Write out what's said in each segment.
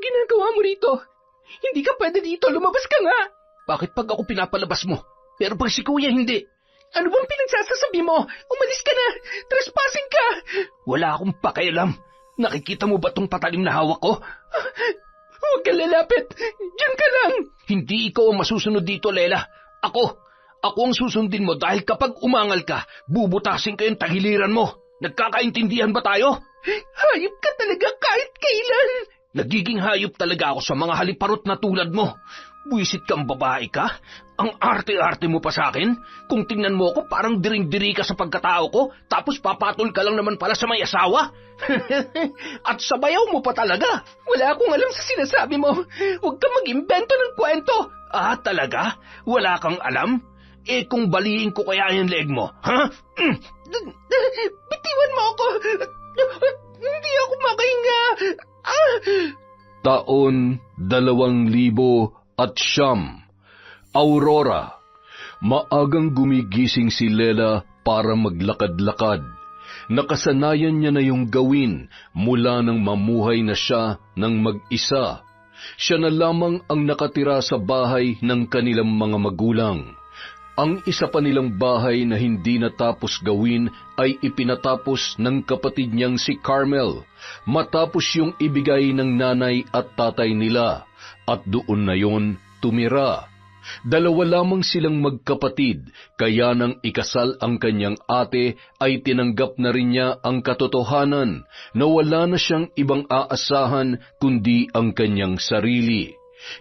Anong ginagawa mo rito? Hindi ka pwede dito, lumabas ka nga! Bakit pag ako pinapalabas mo? Pero pag si Kuya hindi. Ano bang pinagsasasabi mo? Umalis ka na! Trespassing ka! Wala akong pakialam. Nakikita mo ba tong patalim na hawak ko? Huwag ka lalapit! Diyan ka lang! Hindi ikaw ang masusunod dito, Lela. Ako ang susundin mo dahil kapag umangal ka, bubutasin ko yung tagiliran mo. Nagkakaintindihan ba tayo? Hayop ka talaga kahit kailan! Nagiging hayop talaga ako sa mga haliparot na tulad mo. Buwisit kang babae ka? Ang arte-arte mo pa sa akin? Kung tingnan mo ako, parang diring-diri ka sa pagkatao ko, tapos papatol ka lang naman pala sa may asawa? At sabayaw mo pa talaga. Wala akong alam sa sinasabi mo. Huwag kang mag-imbento ng kwento. Ah, talaga? Wala kang alam? Eh kung baliin ko kaya yung leg mo, ha? Bitiwan mo ako. Hindi ako makahinga. Taon 2000 at siyam. Aurora. Maagang gumigising si Lela para maglakad-lakad. Nakasanayan niya na yung gawin mula nang mamuhay na siya ng mag-isa. Siya na lamang ang nakatira sa bahay ng kanilang mga magulang. Ang isa pa nilang bahay na hindi natapos gawin ay ipinatapos ng kapatid niyang si Carmel, matapos yung ibigay ng nanay at tatay nila, at doon na yon tumira. 2 lamang silang magkapatid, kaya nang ikasal ang kanyang ate ay tinanggap na rin niya ang katotohanan na wala na siyang ibang aasahan kundi ang kanyang sarili,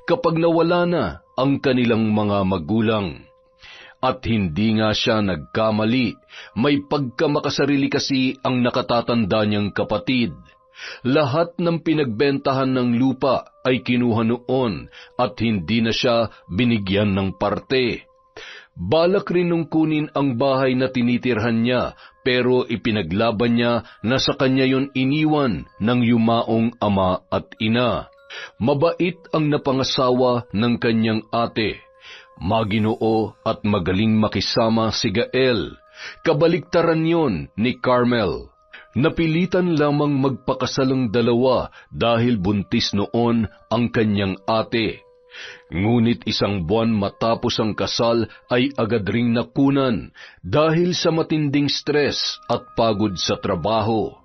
kapag nawala na ang kanilang mga magulang. At hindi nga siya nagkamali, may pagkamakasarili kasi ang nakatatanda niyang kapatid. Lahat ng pinagbentahan ng lupa ay kinuha noon at hindi na siya binigyan ng parte. Balak rin nung kunin ang bahay na tinitirhan niya, pero ipinaglaban niya na sa kanya yon iniwan ng yumaong ama at ina. Mabait ang napangasawa ng kanyang ate. Maginoo at magaling makisama si Gael. Kabaliktaran yon ni Carmel. Napilitan lamang magpakasalang dalawa dahil buntis noon ang kanyang ate. Ngunit 1 buwan matapos ang kasal ay agad ring nakunan dahil sa matinding stress at pagod sa trabaho.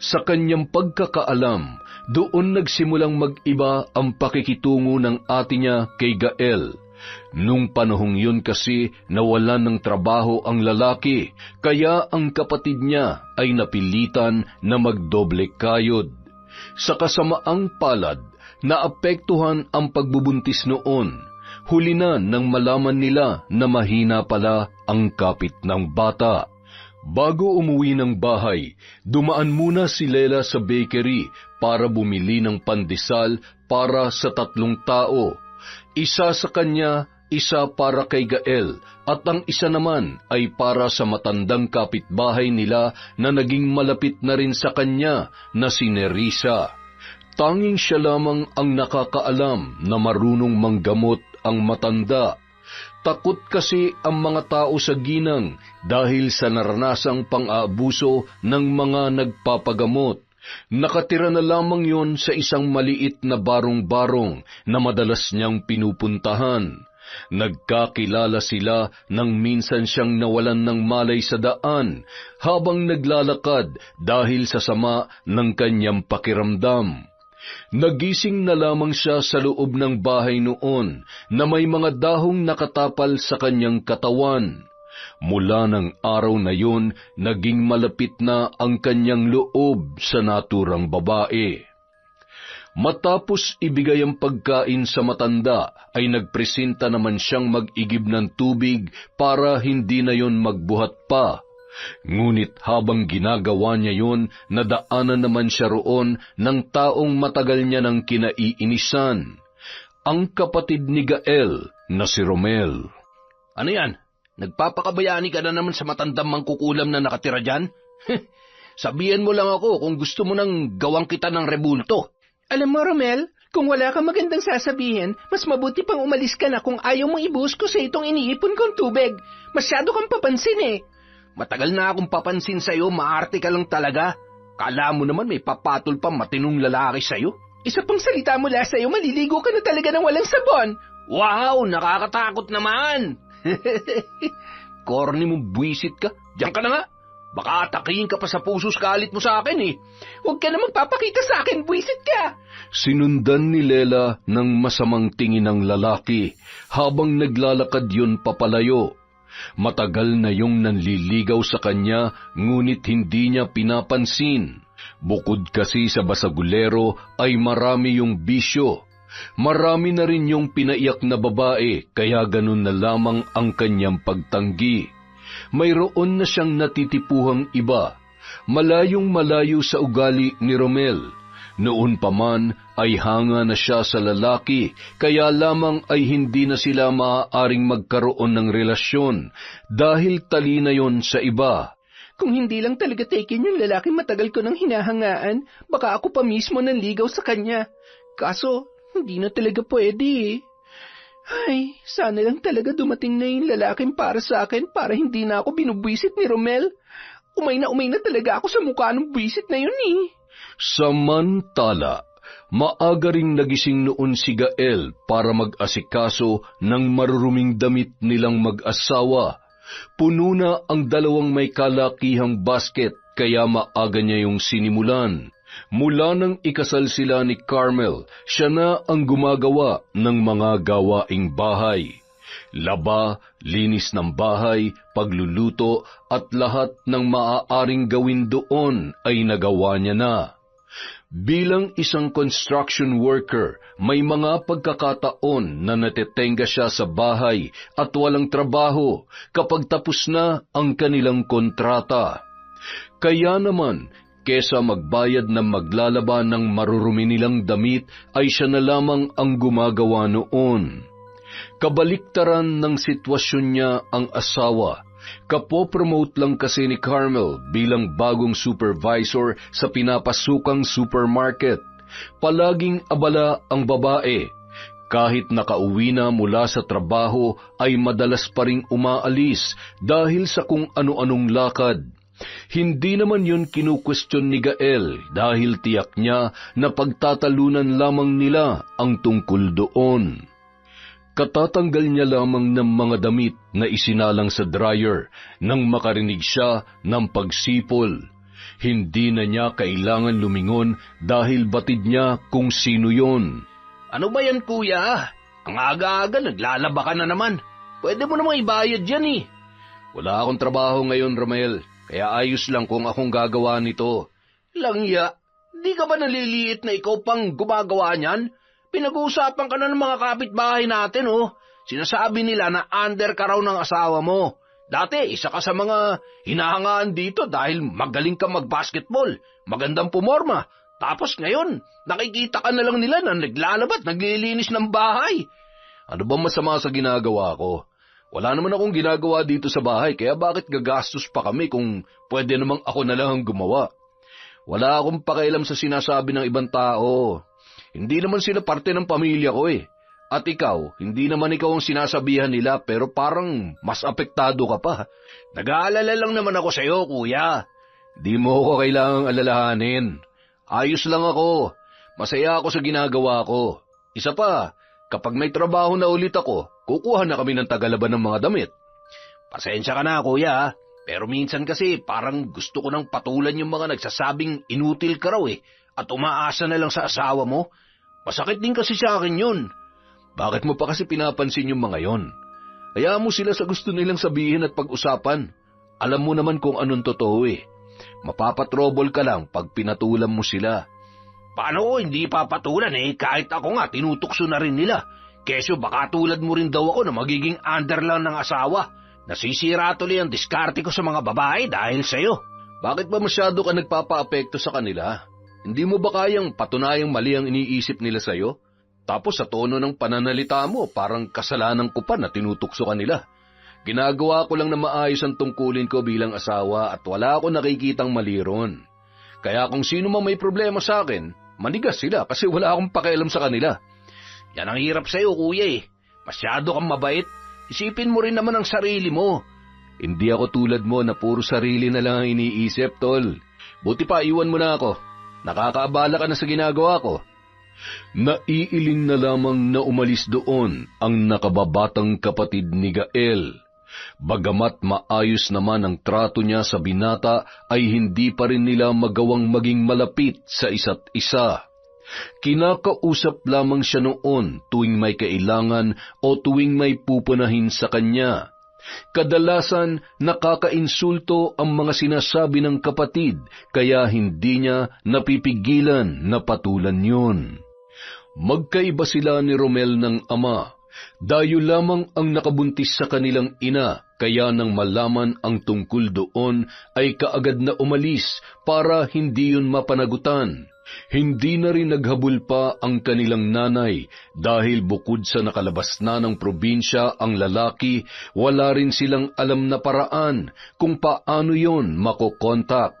Sa kanyang pagkakaalam, doon nagsimulang mag-iba ang pakikitungo ng ate niya kay Gael. Nung panahong yun kasi nawalan ng trabaho ang lalaki, kaya ang kapatid niya ay napilitan na magdoble kayod. Sa kasamaang palad, naapektuhan ang pagbubuntis noon. Huli na nang malaman nila na mahina pala ang kapit ng bata. Bago umuwi ng bahay, dumaan muna si Lela sa bakery para bumili ng pandesal para sa 3 tao. Isa sa kanya, isa para kay Gael, at ang isa naman ay para sa matandang kapitbahay nila na naging malapit na rin sa kanya na si Nerissa. Tanging siya lamang ang nakakaalam na marunong manggamot ang matanda. Takot kasi ang mga tao sa ginang dahil sa naranasang pang-aabuso ng mga nagpapagamot. Nakatira na lamang yon sa isang maliit na barong-barong na madalas niyang pinupuntahan. Nagkakilala sila nang minsan siyang nawalan ng malay sa daan habang naglalakad dahil sa sama ng kanyang pakiramdam. Nagising na lamang siya sa loob ng bahay noon na may mga dahong nakatapal sa kanyang katawan. Mula ng araw na yun, naging malapit na ang kanyang loob sa naturang babae. Matapos ibigay ang pagkain sa matanda, ay nagpresenta naman siyang mag-igib ng tubig para hindi na yon magbuhat pa. Ngunit habang ginagawa niya yon, nadaanan naman siya roon ng taong matagal niya nang kinaiinisan, ang kapatid ni Gael na si Romel. Ano yan? Nagpapakabayani ka na naman sa matandang mangkukulam na nakatira dyan? Sabihan mo lang ako kung gusto mo nang gawang kita ng rebulto. Alam mo, Romel, kung wala kang magandang sasabihin, mas mabuti pang umalis ka na kung ayaw mong ibuhos ko sa itong iniipon kong tubig. Masyado kang papansin eh. Matagal na akong papansin sa'yo, maarte ka lang talaga. Kala mo naman may papatol pa matinong lalaki sa'yo. Isa pang salita mula sa'yo, maliligo ka na talaga ng walang sabon. Wow, nakakatakot naman! Corny mong buwisit ka. Diyan ka na nga. Baka atakihin ka pa sa pusos kalit mo sa akin eh. Huwag ka na magpapakita sa akin, buwisit ka! Sinundan ni Lela ng masamang tingin ng lalaki habang naglalakad yun papalayo. Matagal na yung nanliligaw sa kanya ngunit hindi niya pinapansin. Bukod kasi sa basagulero ay marami yung bisyo. Marami na rin yung pinaiyak na babae kaya ganun na lamang ang kanyang pagtanggi. Mayroon na siyang natitipuhang iba, malayong malayo sa ugali ni Romel. Noon pa man ay hanga na siya sa lalaki, kaya lamang ay hindi na sila maaaring magkaroon ng relasyon dahil tali na yon sa iba. Kung hindi lang talaga taken yung lalaki matagal ko nang hinahangaan, baka ako pa mismo nanligaw sa kanya. Kaso, hindi na talaga pwede eh. Ay, sana lang talaga dumating na yung lalaking para sa akin para hindi na ako binubwisit ni Romel. Umay na talaga ako sa mukha ng bwisit na yun eh. Samantala, maaga ring nagising noon si Gael para mag-asikaso ng maruruming damit nilang mag-asawa. Puno na ang dalawang may kalakihang basket kaya maaga niya yung sinimulan. Mula nang ikasal sila ni Carmel, siya na ang gumagawa ng mga gawaing bahay. Laba, linis ng bahay, pagluluto at lahat ng maaaring gawin doon ay nagawa niya na. Bilang isang construction worker, may mga pagkakataon na natetenga siya sa bahay at walang trabaho kapag tapos na ang kanilang kontrata. Kaya naman, kesa magbayad ng maglalaba ng marurumi nilang damit, ay siya na lamang ang gumagawa noon. Kabaliktaran ng sitwasyon niya ang asawa. Kapo-promote lang kasi ni Carmel bilang bagong supervisor sa pinapasukang supermarket. Palaging abala ang babae. Kahit nakauwi na mula sa trabaho ay madalas pa ring umaalis dahil sa kung ano-anong lakad. Hindi naman yun kinukwestiyon ni Gael dahil tiyak niya na pagtatalunan lamang nila ang tungkol doon. Katatanggal niya lamang ng mga damit na isinalang sa dryer nang makarinig siya ng pagsipol. Hindi na niya kailangan lumingon dahil batid niya kung sino yon. Ano ba yan, kuya? Ang aga-aga, naglalaba ka na naman. Pwede mo namang ibayad yan eh. Wala akong trabaho ngayon, Romel. Kaya ayos lang kung akong gagawa nito. Langya, di ka ba naliliit na ikaw pang gumagawa niyan? Pinag-uusapan ka na ng mga kapitbahay natin, oh. Sinasabi nila na under ka raw ng asawa mo. Dati, isa ka sa mga hinahangaan dito dahil magaling ka mag-basketball, magandang pumorma. Tapos ngayon, nakikita ka na lang nila na naglalabat, naglilinis ng bahay. Ano bang masama sa ginagawa ko? Wala naman akong ginagawa dito sa bahay, kaya bakit gagastos pa kami kung pwede namang ako na lang ang gumawa? Wala akong pakialam sa sinasabi ng ibang tao. Hindi naman sila parte ng pamilya ko eh. At ikaw, hindi naman ikaw ang sinasabihan nila pero parang mas apektado ka pa. Nag-aalala lang naman ako sa'yo, kuya. Di mo ako kailangang alalahanin. Ayos lang ako. Masaya ako sa ginagawa ko. Isa pa, kapag may trabaho na ulit ako, kukuha na kami ng tagalaban ng mga damit. Pasensya ka na, kuya. Pero minsan kasi parang gusto ko nang patulan yung mga nagsasabing inutil ka raw eh. At umaasa na lang sa asawa mo. Masakit din kasi sa akin yun. Bakit mo pa kasi pinapansin yung mga yon? Hayaan mo sila sa gusto nilang sabihin at pag-usapan. Alam mo naman kung anong totoo eh. Mapapatrobol ka lang pag pinatulan mo sila. Paano ko hindi papatulan eh? Kahit ako nga, tinutukso na rin nila. Kesyo baka tulad mo rin daw ako na magiging under lang ng asawa. Nasisira tuloy ang diskarte ko sa mga babae dahil sa'yo. Bakit ba masyado ka nagpapa-apekto sa kanila? Hindi mo ba kayang patunayang mali ang iniisip nila sa'yo? Tapos sa tono ng pananalita mo, parang kasalanan ko pa na tinutukso ka nila. Ginagawa ko lang na maayos ang tungkulin ko bilang asawa at wala ako nakikitang mali ron. Kaya kung sino man may problema sa akin, manigas sila kasi wala akong pakialam sa kanila. Yan ang hirap sa'yo, kuya eh. Masyado kang mabait. Isipin mo rin naman ang sarili mo. Hindi ako tulad mo na puro sarili na lang ang iniisip, tol. Buti pa, iwan mo na ako. Nakakaabala ka na sa ginagawa ko. Naiiling na lamang na umalis doon ang nakababatang kapatid ni Gael. Bagamat maayos naman ang trato niya sa binata, ay hindi pa rin nila magawang maging malapit sa isa't isa. Kinakausap lamang siya noon tuwing may kailangan o tuwing may pupunahin sa kanya. Kadalasan nakakainsulto ang mga sinasabi ng kapatid, kaya hindi niya napipigilan na patulan yun. Magkaiba sila ni Romel ng ama. Dayo lamang ang nakabuntis sa kanilang ina, kaya nang malaman ang tungkol doon ay kaagad na umalis para hindi yun mapanagutan. Hindi na rin naghabol pa ang kanilang nanay dahil bukod sa nakalabas na ng probinsya ang lalaki, wala rin silang alam na paraan kung paano yon makokontak.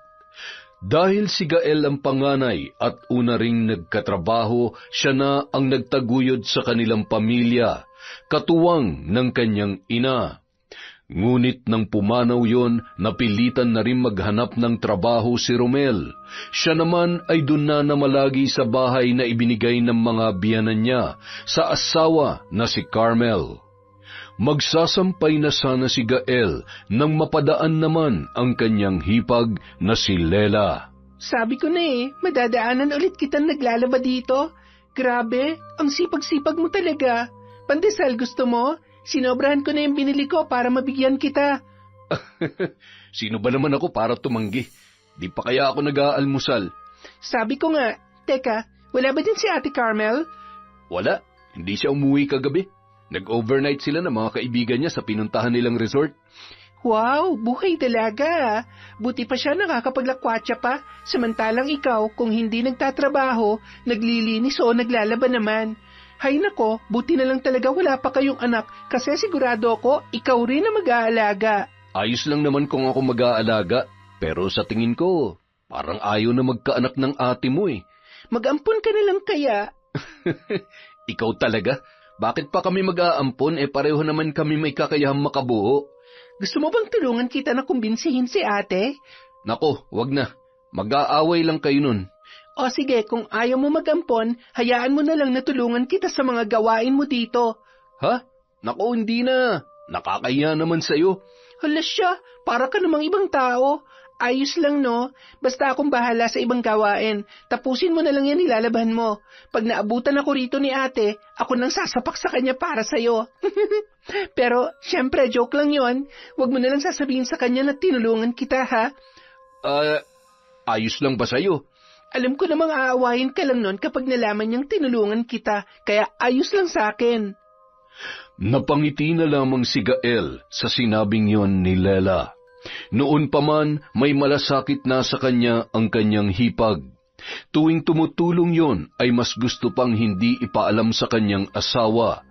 Dahil si Gael ang panganay at una ring nagkatrabaho, siya na ang nagtaguyod sa kanilang pamilya, katuwang ng kanyang ina. Ngunit nang pumanaw yon, napilitan na rin maghanap ng trabaho si Romel. Siya naman ay doon na namalagi sa bahay na ibinigay ng mga biyanan niya sa asawa na si Carmel. Magsasampay na sana si Gael nang mapadaan naman ang kanyang hipag na si Lela. Sabi ko na madadaanan ulit kitang naglalaba dito. Grabe, ang sipag-sipag mo talaga. Pandesal gusto mo? Sinobrahan ko na yung binili ko para mabigyan kita. Sino ba naman ako para tumanggi? Di pa kaya ako nag-aalmusal? Sabi ko nga. Teka, wala ba din si Ate Carmel? Wala, hindi siya umuwi kagabi. Nag-overnight sila ng mga kaibigan niya sa pinuntahan nilang resort. Wow, buhay dalaga. Buti pa siya nakakapaglakwatsya pa, samantalang ikaw kung hindi nagtatrabaho, naglilinis o naglalaba naman. Hay nako, buti na lang talaga wala pa kayong anak kasi sigurado ako ikaw rin na mag-aalaga. Ayos lang naman kung ako mag-aalaga, pero sa tingin ko, parang ayaw na magkaanak ng ate mo eh. Mag-ampon ka na lang kaya. Ikaw talaga? Bakit pa kami mag-aampon pareho naman kami may kakayahang makabuo? Gusto mo bang tulungan kita na kumbinsihin si ate? Nako, wag na. Mag-aaway lang kayo nun. O sige, kung ayaw mo mag-ampon, hayaan mo na lang na tulungan kita sa mga gawain mo dito. Ha? Nako, hindi na. Nakakahiya naman sa'yo. Hala siya, para ka namang ibang tao. Ayos lang no, basta akong bahala sa ibang gawain. Tapusin mo na lang yan nilalaban mo. Pag naabutan ako rito ni ate, ako nang sasapak sa kanya para sa'yo. Pero, syempre, joke lang yon. Huwag mo na lang sasabihin sa kanya na tinulungan kita, ha? Ayos lang ba sa'yo? Alam ko namang aawahin ka lang nun kapag nalaman niyang tinulungan kita, kaya ayos lang sa akin. Napangiti na lamang si Gael sa sinabing yon ni Lela. Noon pa man, may malasakit na sa kanya ang kanyang hipag. Tuwing tumutulong yon, ay mas gusto pang hindi ipaalam sa kanyang asawa.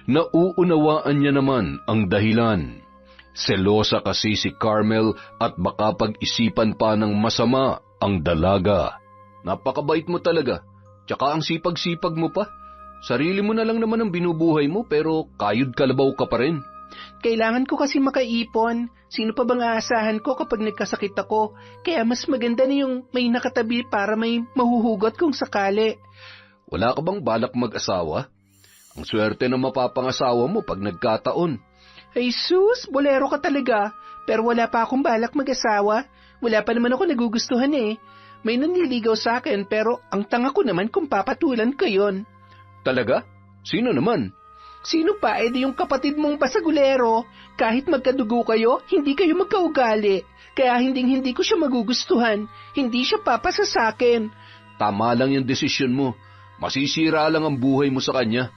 Nauunawaan niya naman ang dahilan. Selosa kasi si Carmel at baka pag-isipan pa ng masama ang dalaga. Napakabait mo talaga, tsaka ang sipag-sipag mo pa. Sarili mo na lang naman ang binubuhay mo pero kayod kalabaw ka pa rin. Kailangan ko kasi makaipon. Sino pa bang aasahan ko kapag nagkasakit ako? Kaya mas maganda na yung may nakatabi para may mahuhugot kung sakali. Wala ka bang balak mag-asawa? Ang swerte na mapapangasawa mo pag nagkataon. Ay sus, bolero ka talaga. Pero wala pa akong balak mag-asawa. Wala pa naman ako nagugustuhan eh. May nanliligaw sa akin pero ang tanga ko naman kung papatulan ko yon. Talaga? Sino naman? Sino pa? Di yung kapatid mong basagulero. Kahit magkadugo kayo, hindi kayo magkaugali. Kaya hindi ko siya magugustuhan. Hindi siya papasa sa akin. Tama lang yung desisyon mo. Masisira lang ang buhay mo sa kanya.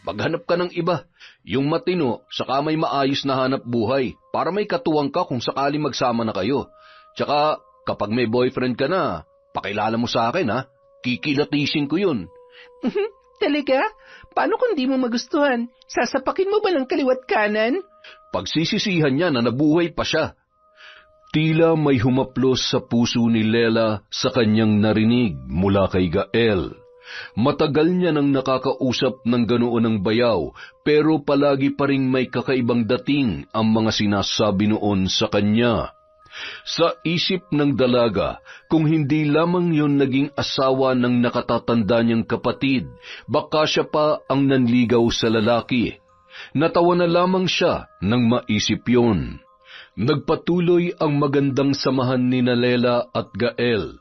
Maghanap ka ng iba. Yung matino, saka may maayos na hanap buhay. Para may katuwang ka kung sakali magsama na kayo. Tsaka, kapag may boyfriend ka na, pakilala mo sa akin ha. Kikilatisin ko yun. Talaga? Paano kung di mo magustuhan? Sasapakin mo ba ng kaliwat kanan? Pagsisisihan niya na nabuhay pa siya. Tila may humaplos sa puso ni Lela sa kanyang narinig mula kay Gael. Matagal niya nang nakakausap ng ganoon ng bayaw, pero palagi pa ring may kakaibang dating ang mga sinasabi noon sa kanya. Sa isip ng dalaga, kung hindi lamang yon naging asawa ng nakatatanda niyang kapatid, baka siya pa ang nanligaw sa lalaki. Natawa na lamang siya nang maisip yon. Nagpatuloy ang magandang samahan ni Lela at Gael.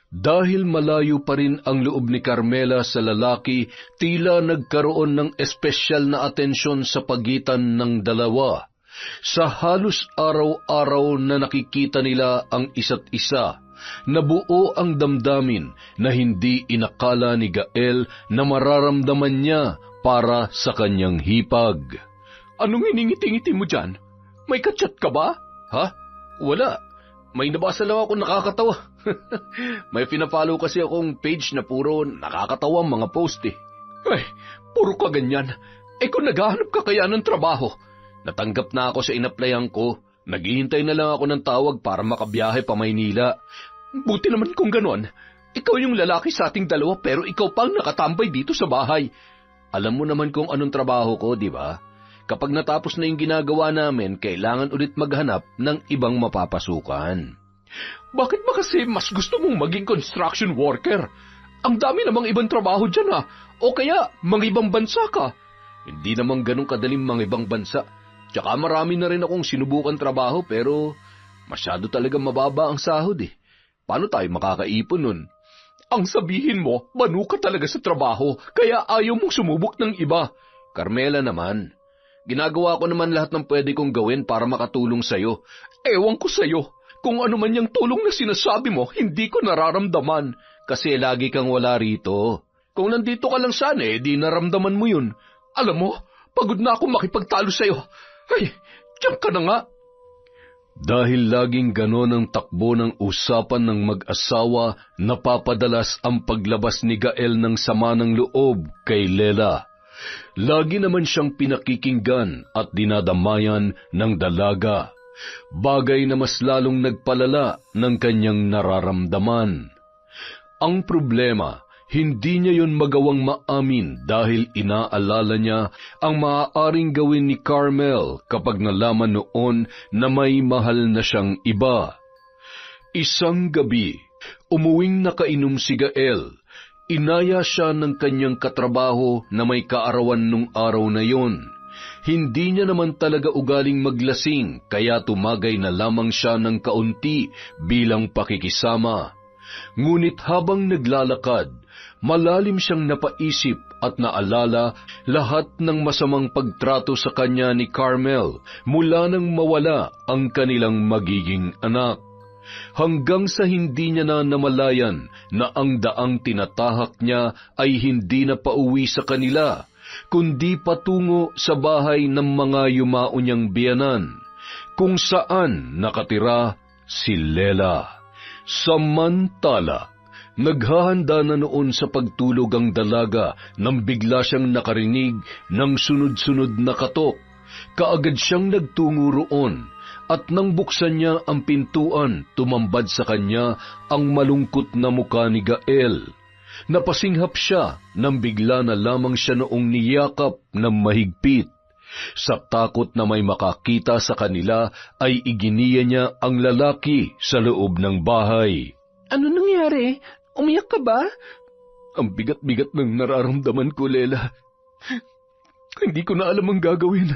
Dahil malayo pa rin ang loob ni Carmela sa lalaki, tila nagkaroon ng espesyal na atensyon sa pagitan ng dalawa. Sa halos araw-araw na nakikita nila ang isa't isa, nabuo ang damdamin na hindi inakala ni Gael na mararamdaman niya para sa kanyang hipag. Anong iningiti-ngiti mo dyan? May kachat ka ba? Ha? Wala. May nabasa lang ako nakakatawa. May pinafollow kasi akong page na puro nakakatawang mga post eh. Ay, puro ka ganyan. Kung naghahanap ka kaya ng trabaho. Natanggap na ako sa inaplayan ko. Naghihintay na lang ako ng tawag para makabiyahe pa Maynila. Buti naman kung ganon. Ikaw yung lalaki sa ating dalawa pero ikaw pang nakatambay dito sa bahay. Alam mo naman kung anong trabaho ko, di ba? Kapag natapos na yung ginagawa namin, kailangan ulit maghanap ng ibang mapapasukan. Bakit ba kasi mas gusto mong maging construction worker? Ang dami namang ibang trabaho dyan O kaya, mga ibang bansa ka. Hindi naman ganun kadaling mga ibang bansa. Tsaka marami na rin akong sinubukan trabaho pero masyado talaga mababa ang sahod eh. Paano tayo makakaipon nun? Ang sabihin mo, banu ka talaga sa trabaho, kaya ayaw mong sumubok ng iba. Carmela naman, ginagawa ko naman lahat ng pwede kong gawin para makatulong sa'yo. Ewan ko sa'yo. Kung ano man yung tulong na sinasabi mo, hindi ko nararamdaman. Kasi lagi kang wala rito. Kung nandito ka lang sana di naramdaman mo yun. Alam mo, pagod na ako makipagtalo sa'yo. Ay, tiyan ka na nga. Dahil laging ganon ang takbo ng usapan ng mag-asawa, napapadalas ang paglabas ni Gael ng sama ng loob kay Lela. Lagi naman siyang pinakikinggan at dinadamayan ng dalaga, bagay na mas lalong nagpalala ng kanyang nararamdaman. Ang problema, hindi niya yon magawang maamin dahil inaalala niya ang maaaring gawin ni Carmel kapag nalaman noon na may mahal na siyang iba. Isang gabi, umuwing nakainom si Gael. Inaya siya ng kanyang katrabaho na may kaarawan nung araw na yon. Hindi niya naman talaga ugaling maglasing kaya tumagay na lamang siya ng kaunti bilang pakikisama. Ngunit habang naglalakad, malalim siyang napaisip at naalala lahat ng masamang pagtrato sa kanya ni Carmel mula nang mawala ang kanilang magiging anak. Hanggang sa hindi niya na namalayan na ang daang tinatahak niya ay hindi na pauwi sa kanila, kundi patungo sa bahay ng mga yumao niyang biyanan, kung saan nakatira si Lela. Samantala, naghahanda na noon sa pagtulog ang dalaga nang bigla siyang nakarinig ng sunod-sunod na katok. Kaagad siyang nagtungo roon at nang buksan niya ang pintuan, tumambad sa kanya ang malungkot na muka ni Gael. Napasinghap siya nang bigla na lamang siya noong niyakap ng mahigpit. Sa takot na may makakita sa kanila ay iginiya niya ang lalaki sa loob ng bahay. Ano nangyari? Umiyak ka ba? Ang bigat-bigat ng nararamdaman ko, Lela. Hindi ko na alam ang gagawin.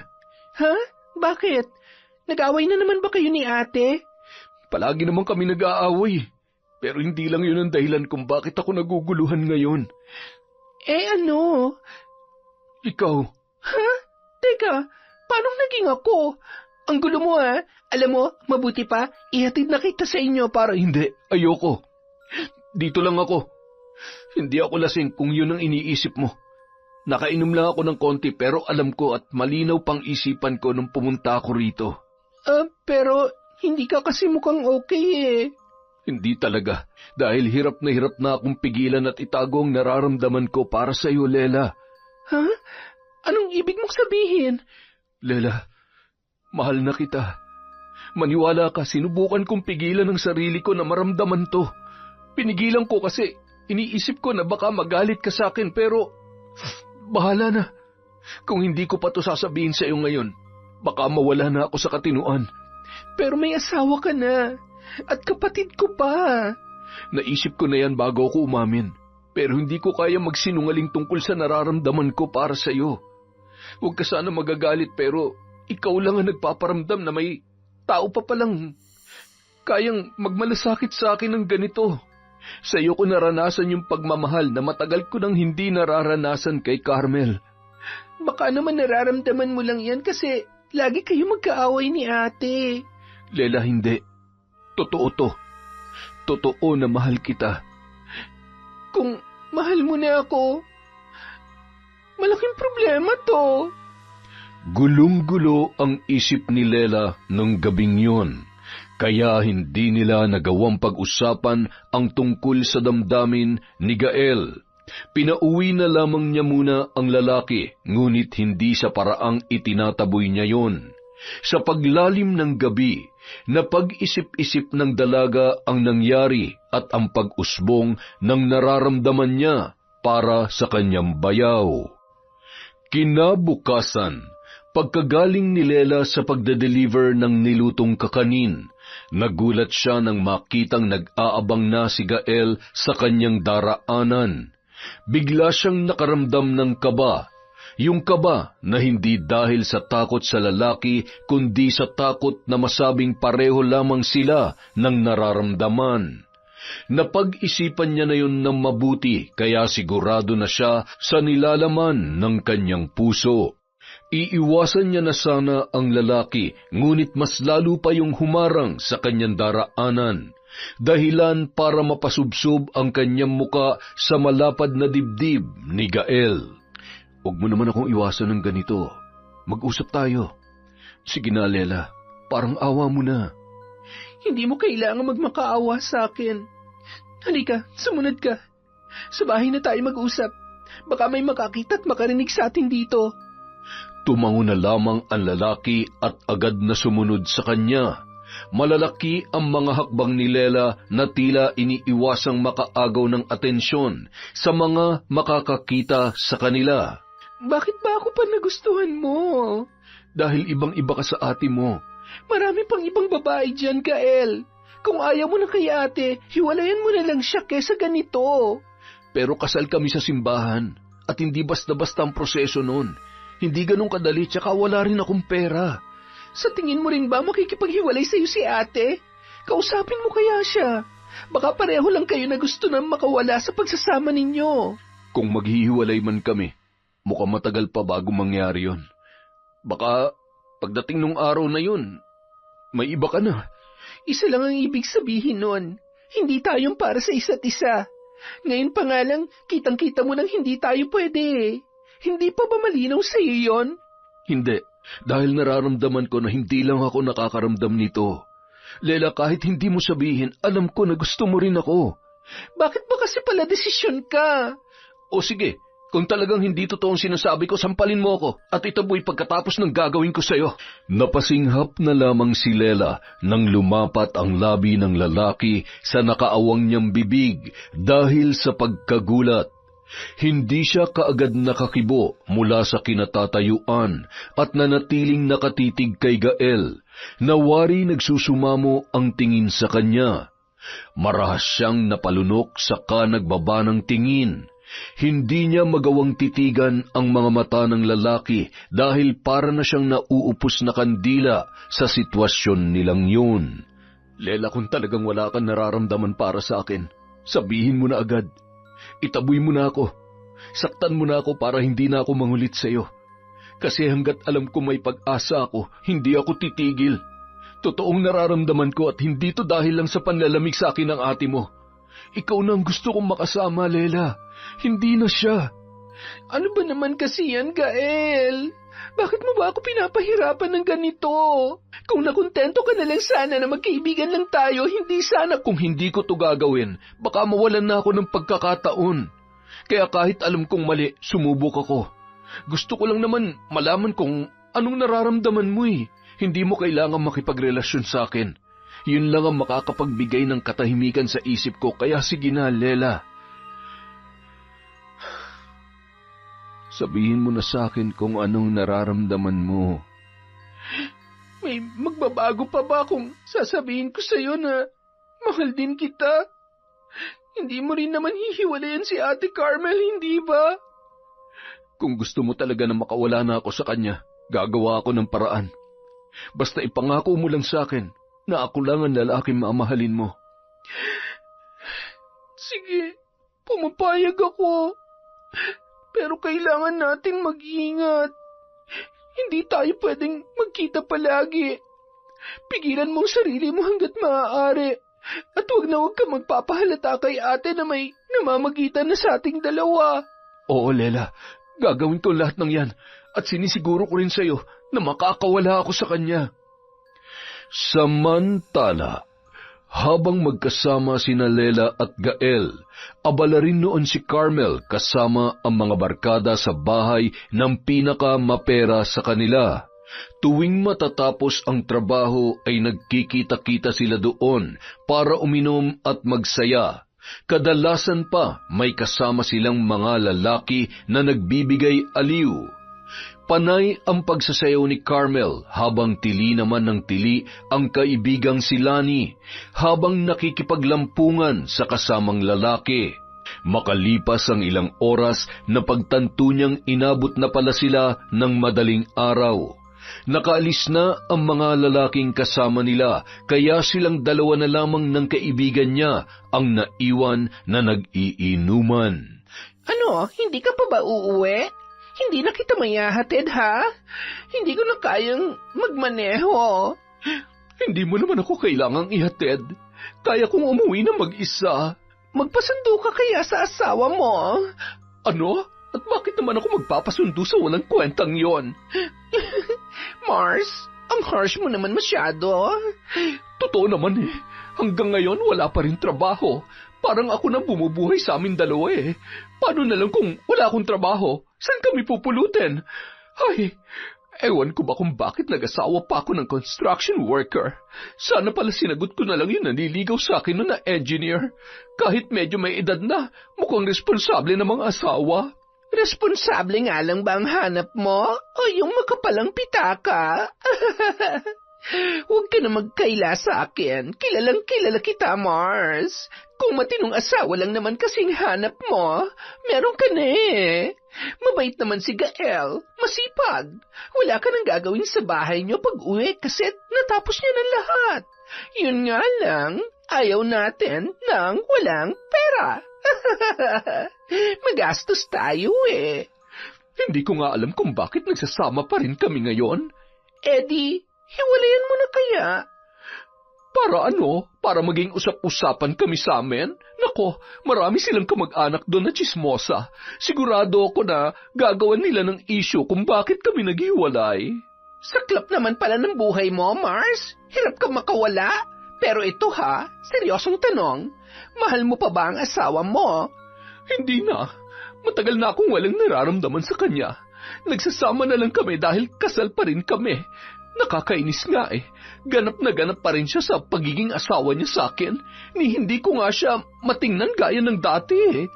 Ha? Bakit? Nag-away na naman ba kayo ni ate? Palagi naman kami nag-aaway. Pero hindi lang yun ang dahilan kung bakit ako naguguluhan ngayon. Ano? Ikaw. Ha? Teka, paano naging ako? Ang gulo mo Alam mo, mabuti pa, ihatid na kita sa inyo para... Hindi, ayoko. Dito lang ako. Hindi ako lasing kung yun ang iniisip mo. Nakainom lang ako ng konti pero alam ko at malinaw pang isipan ko nung pumunta ako rito. Pero hindi ka kasi mukhang okay Hindi talaga, dahil hirap na akong pigilan at itago ang nararamdaman ko para sa iyo, Lela. Ha? Anong ibig mong sabihin? Lela, mahal na kita. Maniwala ka, sinubukan kong pigilan ang sarili ko na maramdaman to. Pinigilan ko kasi iniisip ko na baka magalit ka sa akin pero bahala na. Kung hindi ko pa to sasabihin sa iyo ngayon, baka mawala na ako sa katinuan. Pero may asawa ka na. At kapatid ko pa. Naisip ko na yan bago ako umamin. Pero hindi ko kaya magsinungaling tungkol sa nararamdaman ko para sa iyo. Huwag ka sana magagalit pero ikaw lang ang nagpaparamdam na may tao pa palang kayang magmalasakit sa akin ng ganito. Sa iyo ko naranasan yung pagmamahal na matagal ko nang hindi nararanasan kay Carmel. Baka naman nararamdaman mo lang yan kasi lagi kayo magkaaway ni ate. Lela, hindi. Totoo to. Totoo na mahal kita. Kung mahal mo na ako, malaking problema to. Gulong-gulo ang isip ni Lela nung gabing yun, kaya hindi nila nagawang pag-usapan ang tungkol sa damdamin ni Gael. Pinauwi na lamang niya muna ang lalaki, ngunit hindi sa paraang itinataboy niya yon. Sa paglalim ng gabi, napag-isip-isip ng dalaga ang nangyari at ang pag-usbong ng nararamdaman niya para sa kanyang bayaw. Kinabukasan, pagkagaling ni Lela sa pagde-deliver ng nilutong kakanin, nagulat siya nang makitang nag-aabang na si Gael sa kanyang daraanan. Bigla siyang nakaramdam ng kaba. Yung kaba na hindi dahil sa takot sa lalaki, kundi sa takot na masabing pareho lamang sila ng nararamdaman. Napag-isipan niya na yun ng mabuti, kaya sigurado na siya sa nilalaman ng kanyang puso. Iiwasan niya na sana ang lalaki, ngunit mas lalo pa yung humarang sa kanyang daraanan. Dahilan para mapasubsob ang kanyang muka sa malapad na dibdib ni Gael. Huwag mo naman akong iwasan ng ganito. Mag-usap tayo. Sige na, Lela. Parang awa mo na. Hindi mo kailangan magmakaawa sa akin. Halika, sumunod ka. Sa bahay na tayo mag-usap. Baka may makakita at makarinig sa atin dito. Tumango na lamang ang lalaki at agad na sumunod sa kanya. Malalaki ang mga hakbang ni Lela na tila iniiwasang makaagaw ng atensyon sa mga makakakita sa kanila. Bakit ba ako pa nagustuhan mo? Dahil ibang-iba ka sa ate mo. Marami pang ibang babae dyan, Gael. Kung ayaw mo na kay ate, hiwalayan mo na lang siya kesa ganito. Pero kasal kami sa simbahan at hindi basta-basta ang proseso nun. Hindi ganun kadali, tsaka wala rin akong pera. Sa tingin mo rin ba makikipaghiwalay sa'yo si ate? Kausapin mo kaya siya. Baka pareho lang kayo na gusto na makawala sa pagsasama ninyo. Kung maghihiwalay man kami, mukhang matagal pa bago mangyari yon. Baka pagdating nung araw na yun, may iba ka na. Isa lang ang ibig sabihin nun. Hindi tayong para sa isa't isa. Ngayon pa nga lang, kitang-kita mo nang hindi tayo pwede. Hindi pa ba malinaw sa iyo yon? Hindi, dahil nararamdaman ko na hindi lang ako nakakaramdam nito. Lela, kahit hindi mo sabihin, alam ko na gusto mo rin ako. Bakit ba kasi pala desisyon ka? O sige, kung talagang hindi totoong sinasabi ko, sampalin mo ako at itaboy pagkatapos ng gagawin ko sa'yo. Napasinghap na lamang si Lela nang lumapat ang labi ng lalaki sa nakaawang niyang bibig dahil sa pagkagulat. Hindi siya kaagad nakakibo mula sa kinatatayuan at nanatiling nakatitig kay Gael. Nawari nagsusumamo ang tingin sa kanya. Marahas siyang napalunok saka nagbaba ng tingin. Hindi niya magawang titigan ang mga mata ng lalaki dahil para na siyang nauupos na kandila sa sitwasyon nilang yun. Lela, kung talagang wala kang nararamdaman para sa akin, sabihin mo na agad. Itaboy mo na ako. Saktan mo na ako para hindi na ako mangulit sa iyo. Kasi hanggat alam ko may pag-asa ako, hindi ako titigil. Totoong nararamdaman ko at hindi to dahil lang sa panlalamig sa akin ng ate mo. Ikaw na ang gusto kong makasama, Lela. Hindi na siya. Ano ba naman kasi yan, Gael? Bakit mo ba ako pinapahirapan ng ganito? Kung nakontento ka na lang sana na magkaibigan lang tayo, hindi sana. Kung hindi ko to gagawin, baka mawalan na ako ng pagkakataon. Kaya kahit alam kong mali, sumubok ako. Gusto ko lang naman malaman kung anong nararamdaman mo eh. Hindi mo kailangan makipagrelasyon sa akin. Yun lang ang makakapagbigay ng katahimikan sa isip ko, kaya sige na, Lela. Sabihin mo na sa akin kung anong nararamdaman mo. May magbabago pa ba kung sasabihin ko sa'yo na mahal din kita? Hindi mo rin naman hihiwalayan si Ate Carmel, hindi ba? Kung gusto mo talaga na makawala na ako sa kanya, gagawa ako ng paraan. Basta ipangako mo lang sa akin na ako lang ang lalaking mamahalin mo. Sige, pumapayag ako. Pero kailangan nating mag-ingat. Hindi tayo pwedeng magkita palagi. Pigilan mong sarili mo hanggat maaari. At huwag ka magpapahalata kay ate na may namamagitan na sa ating dalawa. Oo, Lela. Gagawin ko lahat ng yan. At sinisiguro ko rin sa'yo na makakawala ako sa kanya. Samantala, habang magkasama sina Lela at Gael, abala rin noon si Carmel kasama ang mga barkada sa bahay ng pinakamapera sa kanila. Tuwing matatapos ang trabaho ay nagkikita-kita sila doon para uminom at magsaya. Kadalasan pa may kasama silang mga lalaki na nagbibigay aliw. Panay ang pagsasayaw ni Carmel habang tili naman ng tili ang kaibigang si Lani habang nakikipaglampungan sa kasamang lalaki. Makalipas ang ilang oras na pagtanto niyang inabot na pala sila ng madaling araw. Nakaalis na ang mga lalaking kasama nila, kaya silang dalawa na lamang ng kaibigan niya ang naiwan na nag-iinuman. Ano, hindi ka pa ba uuwi? Hindi na kita mayahatid, ha? Hindi ko na kayang magmaneho. Hindi mo naman ako kailangang ihatid. Kaya kong umuwi na mag-isa. Magpasundo ka kaya sa asawa mo? Ano? At bakit naman ako magpapasundo sa walang kwentang yon? Mars, ang harsh mo naman masyado. Totoo naman eh. Hanggang ngayon wala pa rin trabaho. Parang ako na bumubuhay sa amin dalawa eh. Paano na lang kung wala akong trabaho? Saan kami pupulutin? Ay, ewan ko ba kung bakit nag-asawa pa ako ng construction worker. Sana pala sinagot ko na lang yun naniligaw sa akin na engineer. Kahit medyo may edad na, mukhang responsable na mga asawa. Responsable nga lang ba ang hanap mo? O yung makapalang pitaka? Huwag ka na magkaila sa akin. Kilalang kilala kita, Mars. Kung matinong asawa lang naman kasing hanap mo, meron ka na eh. Mabait naman si Gael. Masipag. Wala ka nang gagawin sa bahay niyo pag-uwi kasi natapos niya ng lahat. Yun nga lang, ayaw natin ng walang pera. Magastos tayo eh. Hindi ko nga alam kung bakit nagsasama pa rin kami ngayon. Eddie, hiwalayan mo na kaya? Para ano? Para maging usap-usapan kami sa amin? Nako, marami silang kamag-anak doon na chismosa. Sigurado ako na gagawan nila ng issue kung bakit kami naghiwalay. Saklap naman pala ng buhay mo, Mars. Hirap kang makawala. Pero ito ha, seryosong tanong. Mahal mo pa ba ang asawa mo? Hindi na. Matagal na akong walang nararamdaman sa kanya. Nagsasama na lang kami dahil kasal pa rin kami. Nakakainis nga eh. Ganap na ganap pa rin siya sa pagiging asawa niya sa akin. Ni hindi ko nga siya matingnan gaya ng dati eh.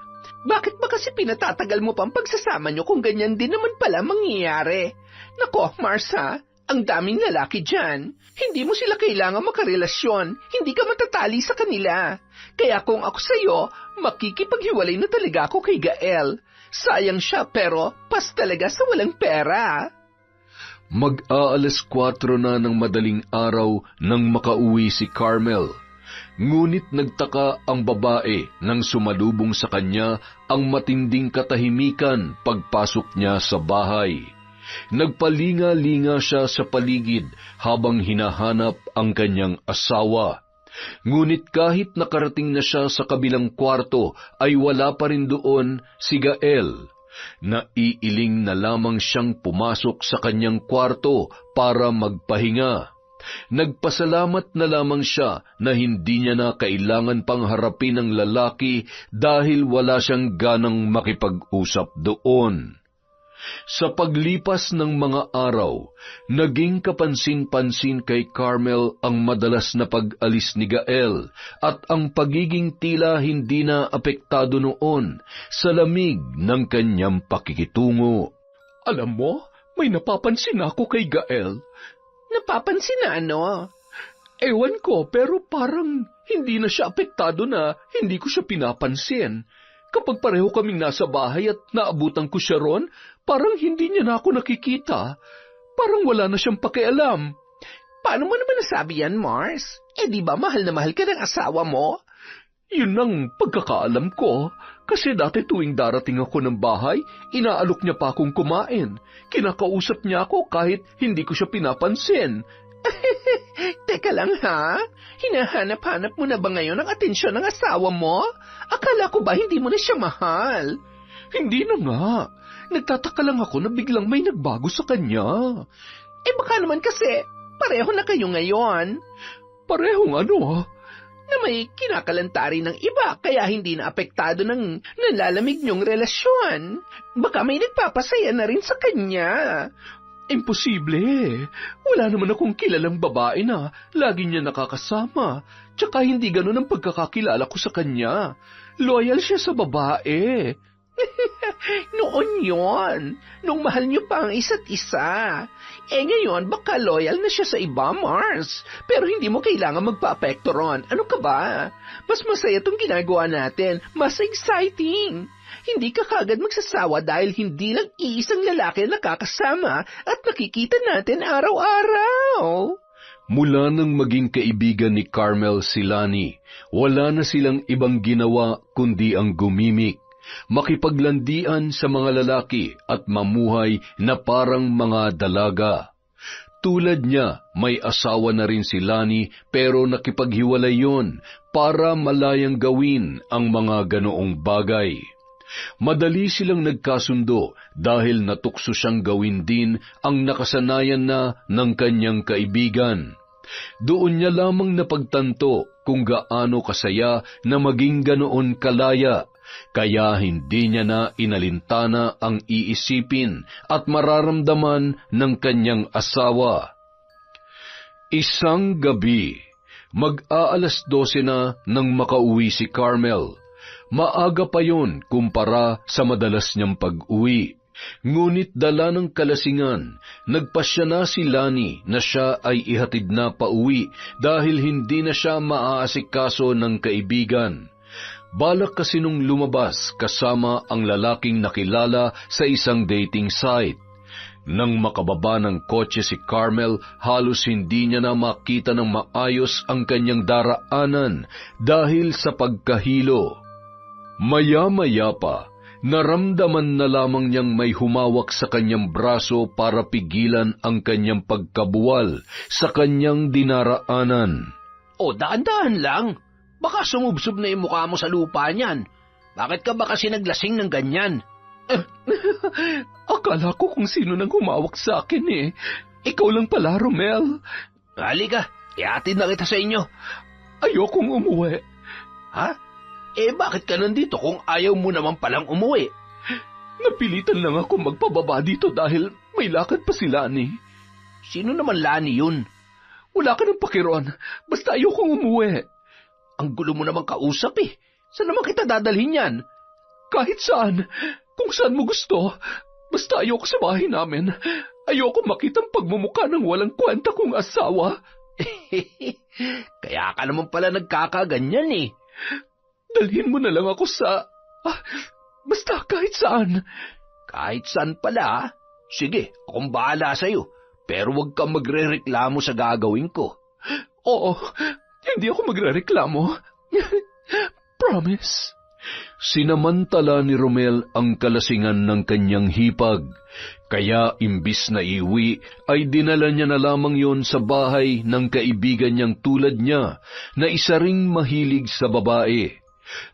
Bakit ba kasi pinatatagal mo pang pagsasama niyo kung ganyan din naman pala mangyayari? Nako, Marsa, ang daming lalaki dyan. Hindi mo sila kailangan makarelasyon. Hindi ka matatali sa kanila. Kaya kung ako sa'yo, makikipaghiwalay na talaga ako kay Gael. Sayang siya pero pas talaga sa walang pera. Mag-aalas 4 na ng madaling araw nang makauwi si Carmel. Ngunit nagtaka ang babae nang sumalubong sa kanya ang matinding katahimikan pagpasok niya sa bahay. Nagpalinga-linga siya sa paligid habang hinahanap ang kanyang asawa. Ngunit kahit nakarating na siya sa kabilang kwarto ay wala pa rin doon si Gael. Naiiling na lamang siyang pumasok sa kanyang kwarto para magpahinga. Nagpasalamat na lamang siya na hindi niya na kailangan pang harapin ang lalaki dahil wala siyang ganang makipag-usap doon. Sa paglipas ng mga araw, naging kapansin-pansin kay Carmel ang madalas na pag-alis ni Gael at ang pagiging tila hindi na apektado noon sa lamig ng kanyang pakikitungo. Alam mo, may napapansin ako kay Gael. napapansin na ano? Ewan ko, pero parang hindi na siya apektado na hindi ko siya pinapansin. Kapag pareho kaming nasa bahay at naabutan ko siya ron, parang hindi niya na ako nakikita. Parang wala na siyang pakialam. Paano mo naman nasabi yan, Mars? Di ba mahal na mahal ka ng asawa mo? Yun ang pagkakaalam ko. Kasi dati tuwing darating ako ng bahay, inaalok niya pa akong kumain. Kinakausap niya ako kahit hindi ko siya pinapansin. Teka lang ha, hinahanap-hanap mo na ba ngayon ang atensyon ng asawa mo? Akala ko ba hindi mo na siya mahal? Hindi na nga. Nagtataka lang ako na biglang may nagbago sa kanya. Baka naman kasi pareho na kayo ngayon. Parehong ano? Na may kinakalantari ng iba kaya hindi na apektado ng nalalamig niyong relasyon. Baka may nagpapasaya na rin sa kanya. Imposible. Wala naman akong kilalang babae na lagi niya nakakasama. Tsaka hindi ganun ang pagkakakilala ko sa kanya. Loyal siya sa babae. Noon yon, nung mahal niyo pa ang isa't isa. Ngayon, baka loyal na siya sa iba, Mars. Pero hindi mo kailangan magpa-apekto ron. Ano ka ba? Mas masaya tong ginagawa natin. Mas exciting. Hindi ka kagad magsasawa dahil hindi lang iisang lalaki na nakakasama at nakikita natin araw-araw. Mula nang maging kaibigan ni Carmel si Lani, wala na silang ibang ginawa kundi ang gumimik, makipaglandian sa mga lalaki at mamuhay na parang mga dalaga. Tulad niya, may asawa na rin si Lani pero nakipaghiwalay yon para malayang gawin ang mga ganoong bagay. Madali silang nagkasundo dahil natukso siyang gawin din ang nakasanayan na ng kanyang kaibigan. Doon niya lamang napagtanto kung gaano kasaya na maging ganoon kalaya, kaya hindi niya na inalintana ang iisipin at mararamdaman ng kanyang asawa. Isang gabi, mag-aalas 12 na nang makauwi si Carmel. Maaga pa yon kumpara sa madalas niyang pag-uwi. Ngunit dala ng kalasingan, nagpasya na si Lani na siya ay ihatid na pauwi dahil hindi na siya maaasikaso ng kaibigan. Balak kasi nung lumabas kasama ang lalaking nakilala sa isang dating site. Nang makababa ng kotse si Carmel, halos hindi niya na makita ng maayos ang kanyang daraanan dahil sa pagkahilo. Maya-maya pa, naramdaman na lamang niyang may humawak sa kanyang braso para pigilan ang kanyang pagkabuwal sa kanyang dinaraanan. Daan-daan lang. Baka sumubsob na yung mukha mo sa lupa niyan. Bakit ka ba kasi naglasing ng ganyan? Akala ko kung sino nang humawak sa akin eh. Ikaw lang pala, Romel. Halika, ihatid na kita sa inyo. Ayokong umuwi. Ha? Bakit ka nandito kung ayaw mo naman palang umuwi? Napilitan lang ako magpababa dito dahil may lakad pa si Lani. Sino naman Lani yun? Wala ka ng pakiron. Basta ayokong umuwi. Ang gulo mo naman kausap eh. Saan naman kita dadalhin yan? Kahit saan. Kung saan mo gusto. Basta ayoko sa bahay namin. Ayoko makitang pagmumukha ng walang kwenta kong asawa. Kaya ka naman pala nagkakaganyan eh. Dalhin mo na lang ako sa... basta kahit saan. Kahit saan pala? Sige, akong bahala sa'yo. Pero huwag kang magre-reklamo sa gagawin ko. Oo, hindi ako magre-reklamo. Promise. Sinamantala ni Romel ang kalasingan ng kanyang hipag. Kaya imbis na iwi, ay dinala niya na lamang yon sa bahay ng kaibigan niyang tulad niya na isa ring mahilig sa babae.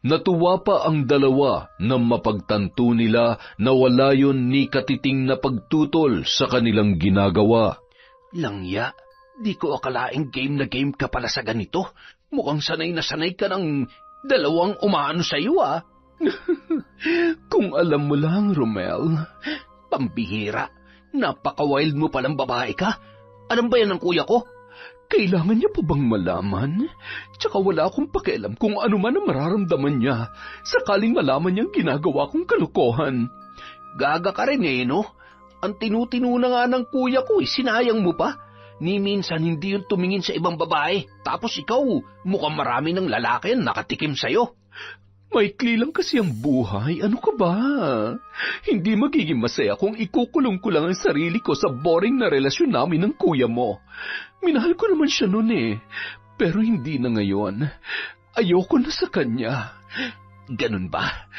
Natuwa pa ang dalawa na mapagtanto nila na wala yun ni katiting na pagtutol sa kanilang ginagawa. Langya, di ko akalaing game na game ka pala sa ganito. Mukhang sanay na sanay ka ng dalawang umaano sa iyo ah. Kung alam mo lang, Romel. Pambihira, napaka-wild mo palang babae ka. Alam ba yan ng kuya ko? Kailangan niya pa bang malaman? Tsaka wala akong pakialam kung ano man ang mararamdaman niya sakaling malaman niyang ginagawa kong kalokohan. Gaga ka rin eh, no? Ang tinutino na nga ng kuya ko, sinayang mo pa. Ni minsan hindi yun tumingin sa ibang babae. Tapos ikaw, mukhang marami ng lalaki ang nakatikim sa'yo. Maikli lang kasi ang buhay. Ano ka ba? Hindi magiging masaya kung ikukulong ko lang ang sarili ko sa boring na relasyon namin ng kuya mo. Minahal ko naman siya noon eh. Pero hindi na ngayon. Ayoko na sa kanya. Ganun ba?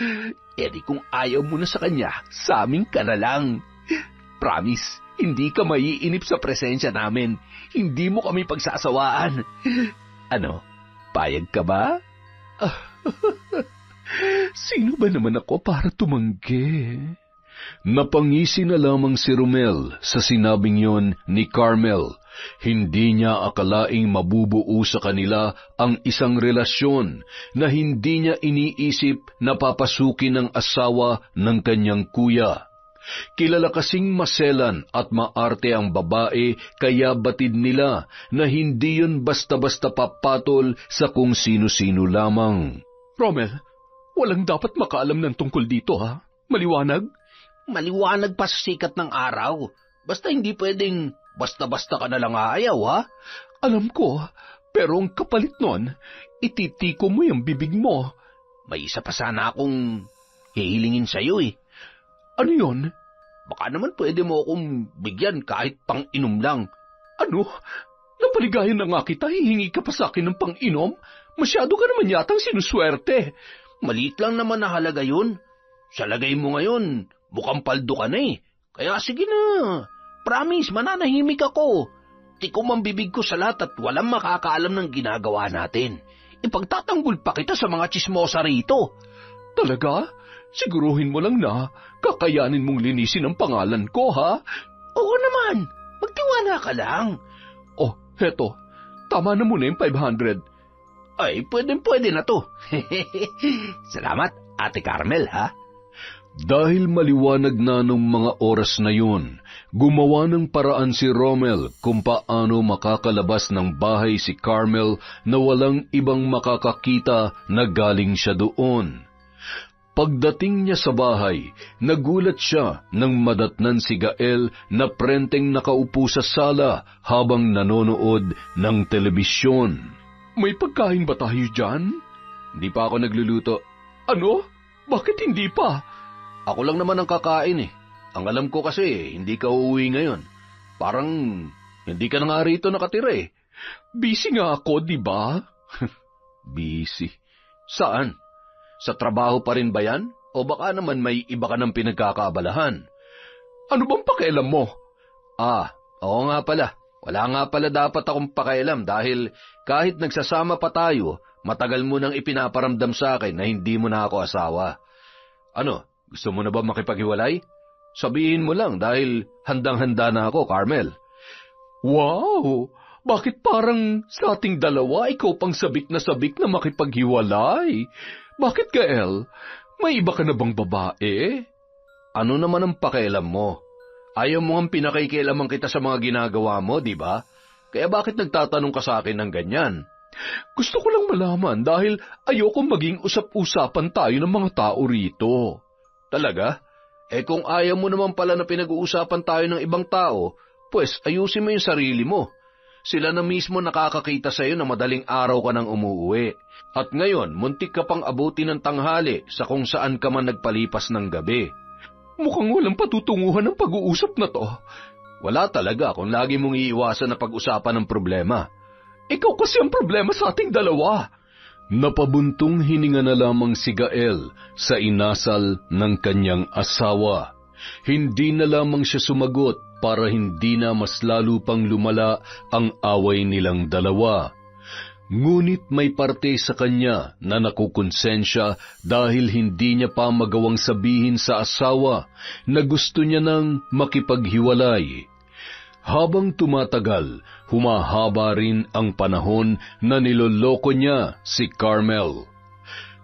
Edi kung ayaw mo na sa kanya, sa amin ka na lang. Promise, hindi ka maiinip sa presensya namin. Hindi mo kami pagsasawaan. Ano, payag ka ba? Sino ba naman ako para tumanggi? Napangisi na lamang si Romel sa sinabing yon ni Carmel. Hindi niya akalaing mabubuo sa kanila ang isang relasyon na hindi niya iniisip na papasukin ng asawa ng kanyang kuya. Kilala kasing maselan at maarte ang babae, kaya batid nila na hindi yun basta-basta papatol sa kung sino-sino lamang. Romel, walang dapat makaalam ng tungkol dito, ha? Maliwanag? Maliwanag pa sa sikat ng araw. Basta hindi pwedeng basta-basta ka na lang ayaw, ha? Alam ko, pero ang kapalit nun, ititiko mo yung bibig mo. May isa pa sana akong hihilingin sa'yo eh. Ano yon? Baka naman pwede mo akong bigyan kahit pang-inom lang. Ano? Napaligayan na nga kita, hihingi ka pa sa akin ng pang-inom? Masyado ka naman yatang sinuswerte. Maliit lang naman na halaga yun. Sa lagay mo ngayon, mukhang paldo ka na eh. Kaya sige na. Promise, mananahimik ako. Tikom ang bibig ko sa lahat at walang makakaalam ng ginagawa natin. Ipagtatanggol pa kita sa mga tsismosa rito. Talaga? Siguruhin mo lang na kakayanin mong linisin ang pangalan ko, ha? Oo naman. Magtiwala ka lang. Oh, heto. Tama na muna yung 500. Ay, pwede na to. Salamat, Ate Carmel, ha? Dahil maliwanag na nung mga oras na yun, gumawa ng paraan si Romel kung paano makakalabas ng bahay si Carmel na walang ibang makakakita na galing siya doon. Pagdating niya sa bahay, nagulat siya nang madatnan si Gael na prenteng nakaupo sa sala habang nanonood ng telebisyon. May pagkain ba tayo dyan? Hindi pa ako nagluluto. Ano? Bakit hindi pa? Ako lang naman ang kakain eh. Ang alam ko kasi, hindi ka uuwi ngayon. Parang hindi ka na nga rito nakatira eh. Busy nga ako, di ba? Busy? Saan? Sa trabaho pa rin ba yan? O baka naman may iba ka ng pinagkakaabalahan? Ano bang pakialam mo? Oo nga pala. Wala nga pala dapat akong pakialam dahil kahit nagsasama pa tayo, matagal mo nang ipinaparamdam sa akin na hindi mo na ako asawa. Ano, gusto mo na ba makipaghiwalay? Sabihin mo lang dahil handang-handa na ako, Carmel. Wow! Bakit parang sa ating dalawa ikaw pang sabik na makipaghiwalay? Bakit, Gael? May iba ka na bang babae? Ano naman ang pakialam mo? Ayaw mo ang pinakikialaman kita sa mga ginagawa mo, di ba? Kaya bakit nagtatanong ka sa akin ng ganyan? Gusto ko lang malaman dahil ayoko maging usap-usapan tayo ng mga tao rito. Talaga? Kung ayaw mo naman pala na pinag-uusapan tayo ng ibang tao, pues ayusin mo yung sarili mo. Sila na mismo nakakakita sa iyo na madaling araw ka nang umuuwi. At ngayon, muntik ka pang abuti ng tanghali sa kung saan ka man nagpalipas ng gabi. Mukhang walang patutunguhan ng pag-uusap na to. Wala talaga kung lagi mong iiwasan na pag-usapan ng problema. Ikaw kasi ang problema sa ating dalawa. Napabuntong hininga na lamang si Gael sa inasal ng kanyang asawa. Hindi na lamang siya sumagot para hindi na mas lalo pang lumala ang away nilang dalawa. Ngunit may parte sa kanya na nakukonsensya dahil hindi niya pa magawang sabihin sa asawa na gusto niya nang makipaghiwalay. Habang tumatagal, humahaba rin ang panahon na niloloko niya si Carmel.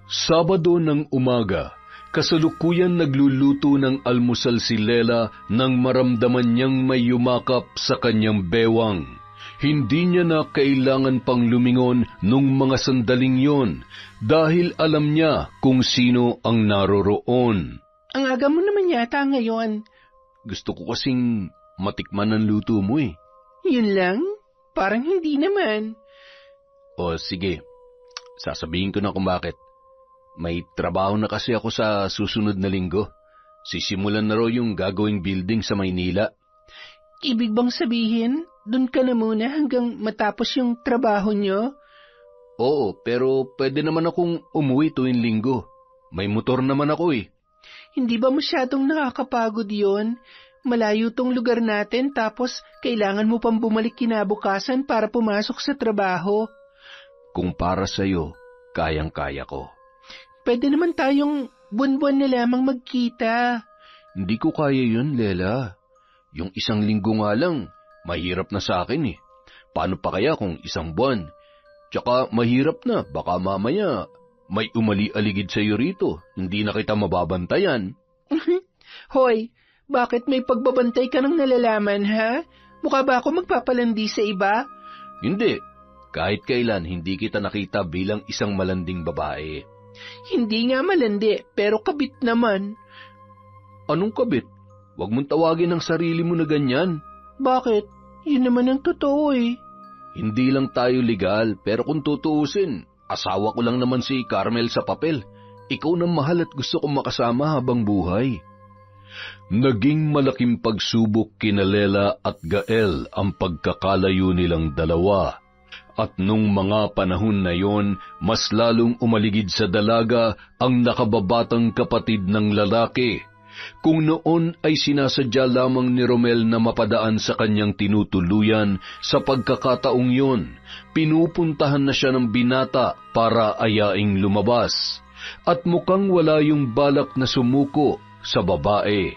Sabado ng umaga, kasalukuyan nagluluto ng almusal si Lela nang maramdaman niyang may yumakap sa kanyang bewang. Hindi niya na kailangan pang lumingon nung mga sandaling yon dahil alam niya kung sino ang naroroon. Ang aga mo naman yata ngayon. Gusto ko kasing matikman ang luto mo eh. Yun lang? Parang hindi naman. O sige, sasabihin ko na kung bakit. May trabaho na kasi ako sa susunod na linggo. Sisimulan na raw yung gagawing building sa Maynila. Ibig bang sabihin, dun ka na muna hanggang matapos yung trabaho nyo? Oo, pero pwede naman akong umuwi tuwing linggo. May motor naman ako eh. Hindi ba masyadong nakakapagod yon? Malayo tong lugar natin tapos kailangan mo pang bumalik kinabukasan para pumasok sa trabaho. Kung para sa'yo, kayang-kaya ko. Pwede naman tayong buwan-buwan na lamang magkita. Hindi ko kaya yun, Lela. Yung isang linggo nga lang, mahirap na sa akin eh. Paano pa kaya kung isang buwan? Tsaka mahirap na, baka mamaya may umali-aligid sa'yo rito. Hindi na kita mababantayan. Hoy, bakit may pagbabantay ka ng nalalaman, ha? Mukha ba ako magpapalandi sa iba? Hindi. Kahit kailan, hindi kita nakita bilang isang malanding babae. Hindi nga malandi, pero kabit naman. Anong kabit? Huwag mong tawagin ang sarili mo na ganyan. Bakit? Yun naman ang totoo eh. Hindi lang tayo legal, pero kung tutuusin, asawa ko lang naman si Carmel sa papel. Ikaw na mahal at gusto kong makasama habang buhay. Naging malaking pagsubok kina Lela at Gael ang pagkakalayo nilang dalawa. At nung mga panahon na yon, mas lalong umaligid sa dalaga ang nakababatang kapatid ng lalaki. Kung noon ay sinasadya lamang ni Romel na mapadaan sa kanyang tinutuluyan, sa pagkakataong yon, pinupuntahan na siya ng binata para ayaing lumabas. At mukhang wala yung balak na sumuko sa babae.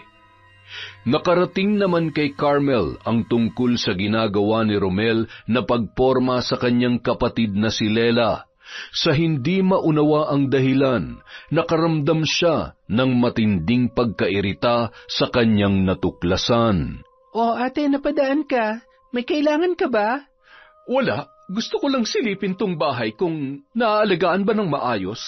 Nakarating naman kay Carmel ang tungkol sa ginagawa ni Romel na pagporma sa kanyang kapatid na si Lela. Sa hindi maunawa ang dahilan, nakaramdam siya ng matinding pagkairita sa kanyang natuklasan. O ate, napadaan ka. May kailangan ka ba? Wala. Gusto ko lang silipin tong bahay kung naaalagaan ba ng maayos.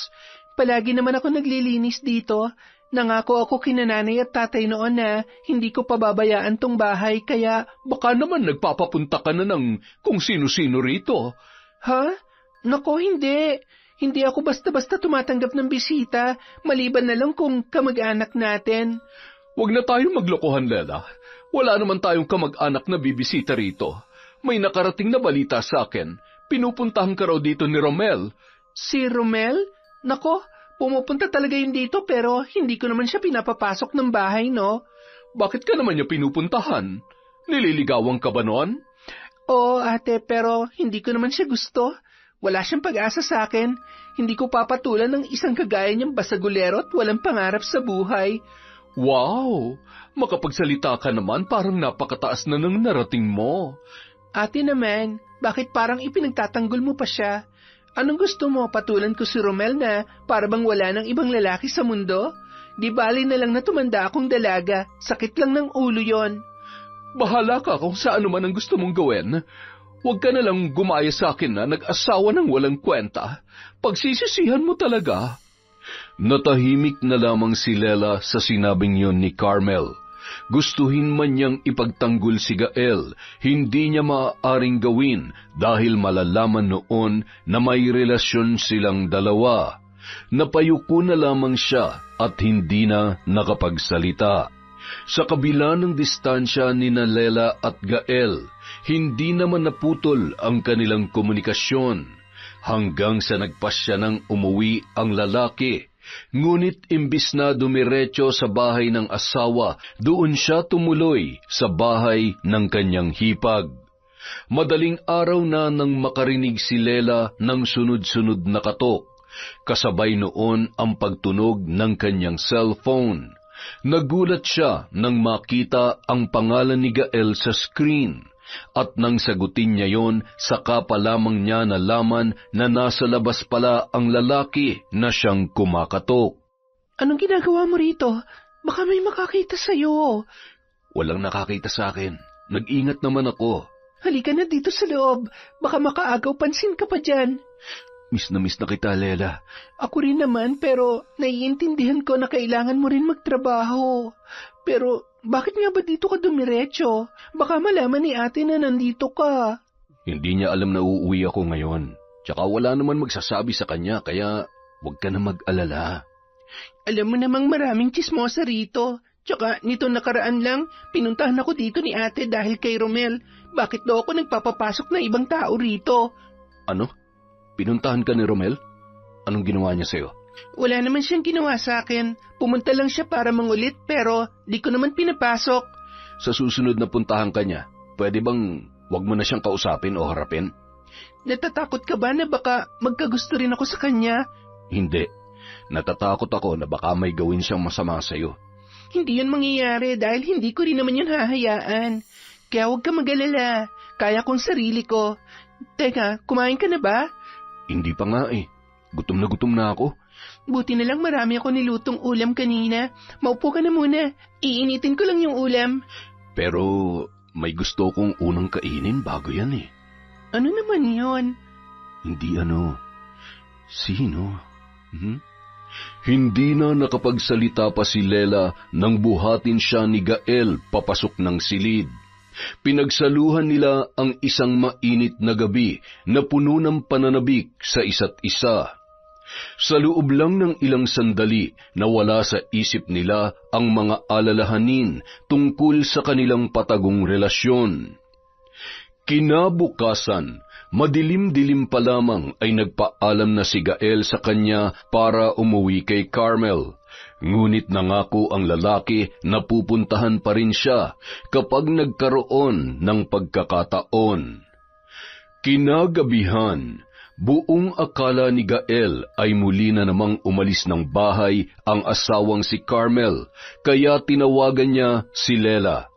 Palagi naman ako naglilinis dito. Nangako ako kina nanay at tatay noon na hindi ko pababayaan tong bahay kaya... Baka naman nagpapapunta ka na ng kung sino-sino rito. Ha? Nako, hindi. Hindi ako basta-basta tumatanggap ng bisita, maliban na lang kung kamag-anak natin. Huwag na tayong maglokohan, Lela. Wala naman tayong kamag-anak na bibisita rito. May nakarating na balita sa akin. Pinupuntahan ka raw dito ni Romel. Si Romel? Nako, pumupunta talaga yun dito pero hindi ko naman siya pinapapasok ng bahay, no? Bakit ka naman niya pinupuntahan? Nililigawan ka ba noon? Oo, ate, pero hindi ko naman siya gusto. Wala siyang pag-asa sa akin. Hindi ko papatulan ng isang kagaya niyang basagulero at walang pangarap sa buhay. Wow! Makapagsalita ka naman, parang napakataas na ng narating mo. Ate naman, bakit parang ipinagtatanggol mo pa siya? Anong gusto mo, patulan ko si Romel na para bang wala ng ibang lalaki sa mundo? Di bali na lang na tumanda akong dalaga, sakit lang ng ulo yon. Bahala ka kung saan man ang gusto mong gawin. Huwag ka na lang gumaya sa akin na nag-asawa ng walang kwenta. Pagsisisihan mo talaga. Natahimik na lamang si Lela sa sinabing yon ni Carmel. Gustuhin man niyang ipagtanggol si Gael, hindi niya maaaring gawin dahil malalaman noon na may relasyon silang dalawa. Napayuko na lamang siya at hindi na nakapagsalita. Sa kabila ng distansya ni Lela at Gael, hindi naman naputol ang kanilang komunikasyon hanggang sa nagpasya ng umuwi ang lalaki. Ngunit imbis na dumiretso sa bahay ng asawa, doon siya tumuloy sa bahay ng kanyang hipag. Madaling araw na nang makarinig si Lela ng sunod-sunod na katok, kasabay noon ang pagtunog ng kanyang cellphone. Nagulat siya nang makita ang pangalan ni Gael sa screen. At nang sagutin niya yon, saka pa lamang niya nalaman na nasa labas pala ang lalaki na siyang kumakatok. Anong ginagawa mo rito? Baka may makakita sa'yo. Walang nakakita sa akin. Nag-ingat naman ako. Halika na dito sa loob. Baka makaagaw pansin ka pa dyan. Miss na kita, Lela. Ako rin naman, pero naiintindihan ko na kailangan mo rin magtrabaho. Pero bakit nga ba dito ka dumiretso? Baka malaman ni ate na nandito ka. Hindi niya alam na uuwi ako ngayon. Tsaka wala naman magsasabi sa kanya, kaya huwag ka na mag-alala. Alam mo namang maraming tsismosa rito. Tsaka nito nakaraan lang, pinuntahan ako dito ni ate dahil kay Romel. Bakit daw ako nagpapapasok ng ibang tao rito? Ano? Pinuntahan ka ni Romel? Anong ginawa niya sa'yo? Wala naman siyang ginawa sa akin. Pumunta lang siya para mangulit pero di ko naman pinapasok. Sa susunod na puntahan ka niya, pwede bang wag mo na siyang kausapin o harapin? Natatakot ka ba na baka magkagusto rin ako sa kanya? Hindi. Natatakot ako na baka may gawin siyang masama sa'yo. Hindi yun mangyayari dahil hindi ko rin naman yun hahayaan. Kaya huwag ka mag-alala. Kaya kong sarili ko. Teka, kumain ka na ba? Hindi pa nga eh. Gutom na ako. Buti na lang marami ako nilutong ulam kanina. Maupo ka na muna. Iinitin ko lang yung ulam. Pero may gusto kong unang kainin bago yan eh. Ano naman yon? Hindi ano. Sino? Hindi na nakapagsalita pa si Lela nang buhatin siya ni Gael papasok ng silid. Pinagsaluhan nila ang isang mainit na gabi na puno ng pananabik sa isa't isa. Sa loob lang ng ilang sandali, nawala sa isip nila ang mga alalahanin tungkol sa kanilang patagong relasyon. Kinabukasan, madilim-dilim pa lamang ay nagpaalam na si Gael sa kanya para umuwi kay Carmel. Ngunit nangako ang lalaki na pupuntahan pa rin siya kapag nagkaroon ng pagkakataon. Kinagabihan, buong akala ni Gael ay muli na namang umalis ng bahay ang asawang si Carmel, kaya tinawagan niya si Lela.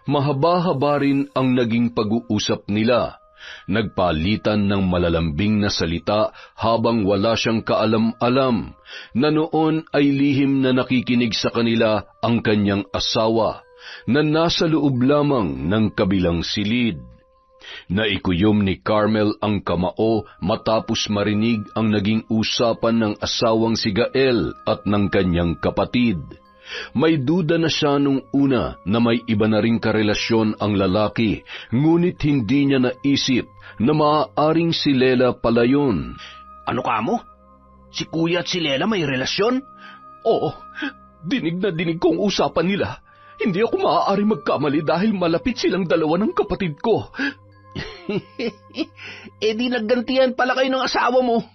Mahaba-haba rin ang naging pag-uusap nila. Nagpalitan ng malalambing na salita habang wala siyang kaalam-alam na noon ay lihim na nakikinig sa kanila ang kanyang asawa na nasa loob lamang ng kabilang silid. Naikuyom ni Carmel ang kamao matapos marinig ang naging usapan ng asawang si Gael at ng kanyang kapatid. May duda na siya nung una na may iba na ring karelasyon ang lalaki, ngunit hindi niya naisip na maaaring si Lela pala yun. Ano ka mo? Si Kuya at si Lela may relasyon? Oo, dinig na dinig kong usapan nila. Hindi ako maaaring magkamali dahil malapit silang dalawa ng kapatid ko. Di naggantihan pala kayo ng asawa mo.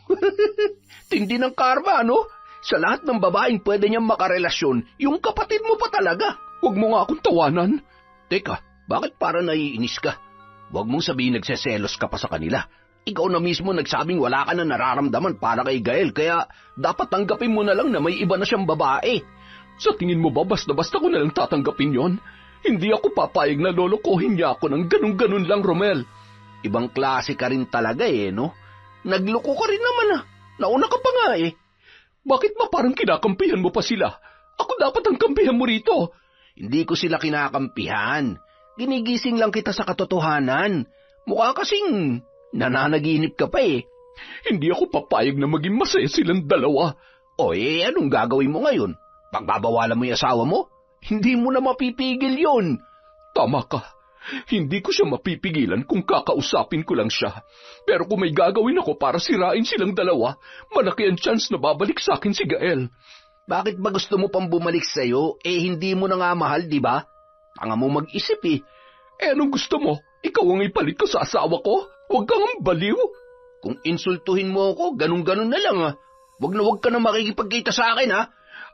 Tindi ng karma, no? Sa lahat ng babaeng pwede niyang makarelasyon, yung kapatid mo pa talaga. Huwag mo nga akong tawanan. Teka, bakit para naiinis ka? Huwag mong sabihin nagseselos ka pa sa kanila. Ikaw na mismo nagsabing wala ka na nararamdaman para kay Gael, kaya dapat tanggapin mo na lang na may iba na siyang babae. Sa tingin mo ba basta-basta ko na lang tatanggapin yon? Hindi ako papayag na lolokohin niya ako ng ganun-ganun lang, Romel. Ibang klase ka rin talaga no? Nagloko ka rin naman Nauna ka pa nga Bakit ba parang kinakampihan mo pa sila? Ako dapat ang kampihan mo rito. Hindi ko sila kinakampihan. Ginigising lang kita sa katotohanan. Mukha kasing nananaginip ka pa Hindi ako papayag na maging masaya silang dalawa. Anong gagawin mo ngayon? Pagbabawalan mo yung asawa mo? Hindi mo na mapipigil yun. Tama ka. Hindi ko siya mapipigilan kung kakausapin ko lang siya. Pero kung may gagawin ako para sirain silang dalawa, malaki ang chance na babalik sa akin si Gael. Bakit ba gusto mo pang bumalik sa'yo? Hindi mo na nga mahal, di ba? Tanga mo mag-isip anong gusto mo? Ikaw ang ipalit ko sa asawa ko? Huwag kang baliw. Kung insultuhin mo ako, ganun-ganun na lang Huwag ka na makikipagkita sa akin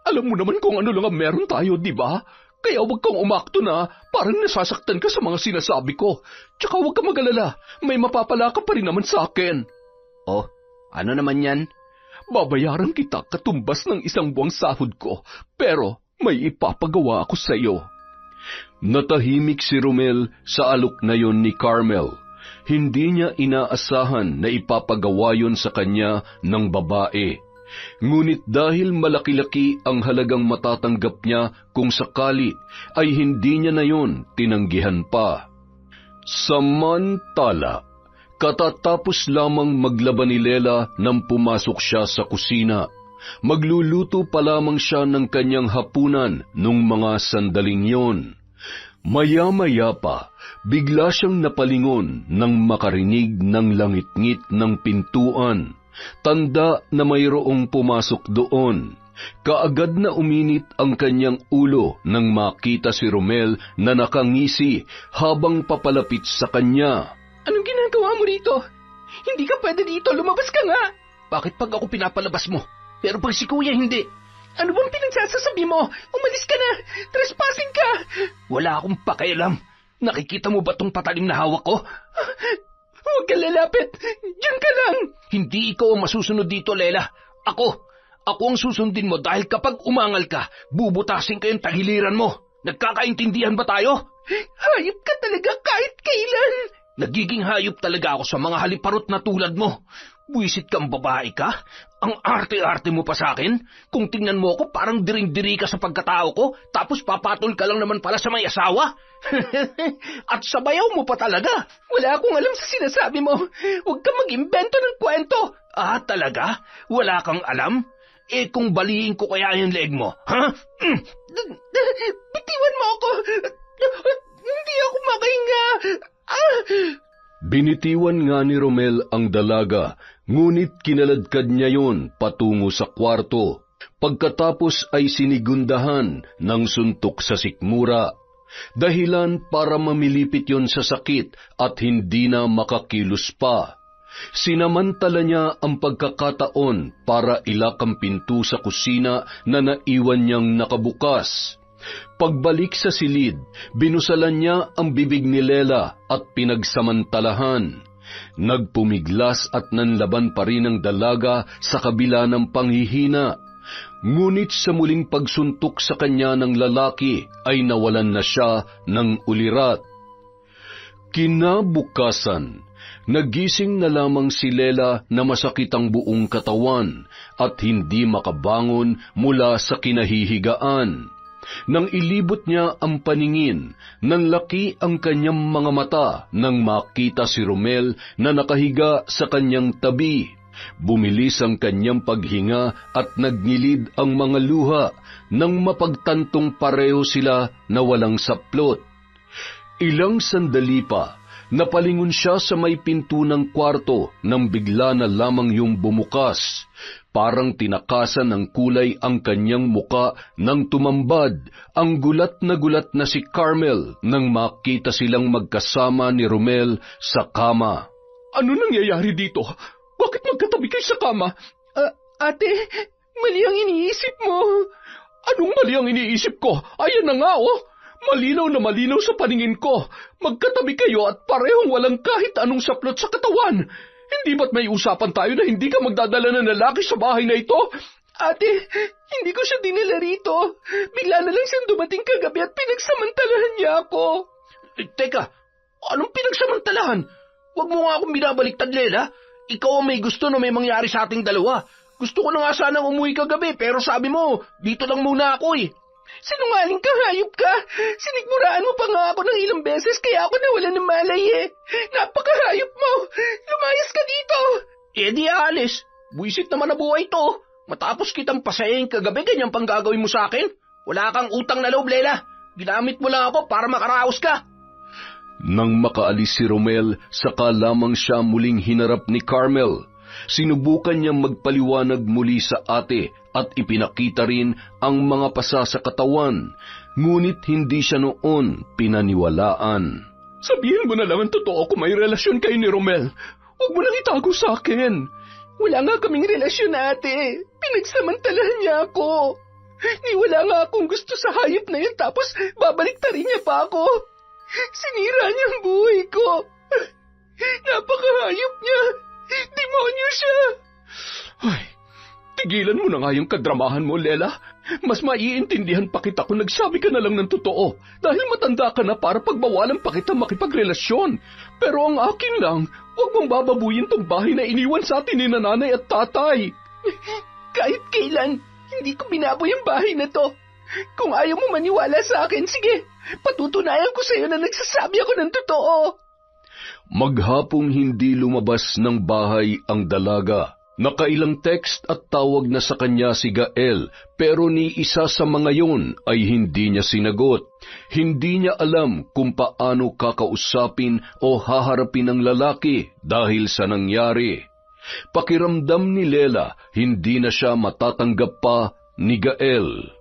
Alam mo naman kung ano lang ang meron tayo, di ba? Kaya huwag kang umakto na parang nasasaktan ka sa mga sinasabi ko. Tsaka huwag kang mag-alala, may mapapala ka pa rin naman sa akin. Ano naman yan? Babayaran kita katumbas ng 1 buwang sahod ko, pero may ipapagawa ako sa iyo. Natahimik si Romel sa alok na yon ni Carmel. Hindi niya inaasahan na ipapagawa yon sa kanya ng babae. Ngunit dahil malaki-laki ang halagang matatanggap niya kung sakali, ay hindi niya na yon tinanggihan pa. Samantala, katatapos lamang maglaban ni Lela nang pumasok siya sa kusina. Magluluto pa lamang siya ng kanyang hapunan nung mga sandaling yon. Maya-maya pa, bigla siyang napalingon nang makarinig ng langit-ngit ng pintuan. Tanda na mayroong pumasok doon. Kaagad na uminit ang kanyang ulo nang makita si Romel na nakangisi habang papalapit sa kanya. Anong ginagawa mo rito? Hindi ka pwede dito, lumabas ka nga! Bakit pag ako pinapalabas mo? Pero pag si Kuya hindi. Ano bang pinagsasasabi mo? Umalis ka na! Trespassing ka! Wala akong pakialam. Nakikita mo ba tong patalim na hawak ko? Huwag ka lalapit! Diyan ka lang! Hindi ikaw ang masusunod dito, Lela. Ako ang susundin mo dahil kapag umangal ka, bubutasin ko yung tagiliran mo. Nagkakaintindihan ba tayo? Hayop ka talaga kahit kailan! Nagiging hayop talaga ako sa mga haliparot na tulad mo. Buwisit kang babae ka? Ang arte-arte mo pa sa akin? Kung tingnan mo ako, parang diring-diri ka sa pagkatao ko, tapos papatol ka lang naman pala sa may asawa? At sabayaw mo pa talaga. Wala akong alam sa sinasabi mo. Huwag kang mag-imbento ng kwento. Ah, talaga? Wala kang alam? Eh kung baliin ko kaya yung leg mo, ha? Bitiwan mo ako! Hindi ako makahinga! Binitiwan nga ni Romel ang dalaga, ngunit kinaladkad niya yon patungo sa kwarto. Pagkatapos ay sinigundahan ng suntok sa sikmura. Dahilan para mamilipit yon sa sakit at hindi na makakilos pa. Sinamantala niya ang pagkakataon para ilak ang pinto sa kusina na naiwan niyang nakabukas. Pagbalik sa silid, binusalan niya ang bibig ni Lela at pinagsamantalahan. Nagpumiglas at nanlaban pa rin ang dalaga sa kabila ng panghihina. Ngunit sa muling pagsuntok sa kanya ng lalaki ay nawalan na siya ng ulirat. Kinabukasan, nagising na lamang si Lela na masakit ang buong katawan at hindi makabangon mula sa kinahihigaan. Nang ilibot niya ang paningin, nanlaki ang kanyang mga mata nang makita si Romel na nakahiga sa kanyang tabi. Bumilis ang kanyang paghinga at nagnilid ang mga luha nang mapagtantong pareho sila na walang saplot. Ilang sandali pa, napalingon siya sa may pinto ng kwarto nang bigla na lamang yung bumukas. Parang tinakasan ng kulay ang kanyang muka nang tumambad ang gulat na si Carmel nang makita silang magkasama ni Romel sa kama. Ano nangyayari dito? Bakit magkatabi kayo sa kama? Ate, mali ang iniisip mo. Anong mali ang iniisip ko? Ayan na nga oh! Malinaw na malinaw sa paningin ko. Magkatabi kayo at parehong walang kahit anong saplot sa katawan. Hindi ba't may usapan tayo na hindi ka magdadala ng lalaki sa bahay na ito? Ate, hindi ko siya dinala rito. Bigla na lang siyang dumating kagabi at pinagsamantalahan niya ako. Teka, anong pinagsamantalahan? Huwag mo nga akong binabaliktad, Lela. Ikaw ang may gusto na may mangyari sa ating dalawa. Gusto ko na nga sanang umuwi kagabi, pero sabi mo, dito lang muna ako eh. Sinungaling ka, hayop ka! Sinigmuraan mo pa nga ako ng ilang beses kaya ako nawalan ng malay eh. Napakahayop mo! Lumayas ka dito! Eh di alis. Buisit naman na buhay to. Matapos kitang pasayahin kagabi, ganyan pang gagawin mo sa akin? Wala kang utang na loob, Lela. Ginamit mo lang ako para makaraos ka. Nang makaalis si Romel, saka lamang siya muling hinarap ni Carmel. Sinubukan niyang magpaliwanag muli sa ate at ipinakita rin ang mga pasa sa katawan, ngunit hindi siya noon pinaniwalaan. Sabihin mo na lang ang totoo kung may relasyon kayo ni Romel. Huwag mo lang itago sa akin. Wala nga kaming relasyon, ate. Pinagsamantalahan niya ako. Wala nga akong gusto sa hayop na yun tapos babalik ta rin niya pa ako. Sinira niya ang buhay ko. Napakahayop niya. Demonyo siya! Ay, tigilan mo na nga yung kadramahan mo, Lela. Mas maiintindihan pa kita kung nagsabi ka na lang ng totoo dahil matanda ka na para pagbawalan pa kita makipagrelasyon. Pero ang akin lang, huwag mong bababuyin tong bahay na iniwan sa atin ni nanay at tatay. Kahit kailan, hindi ko binaboy ang bahay na to. Kung ayaw mo maniwala sa akin, sige, patutunayan ko sa iyo na nagsasabi ako ng totoo. Maghapong hindi lumabas ng bahay ang dalaga. Nakailang text at tawag na sa kanya si Gael, pero ni isa sa mga yon ay hindi niya sinagot. Hindi niya alam kung paano kakausapin o haharapin ang lalaki dahil sa nangyari. Pakiramdam ni Lela, hindi na siya matatanggap pa ni Gael.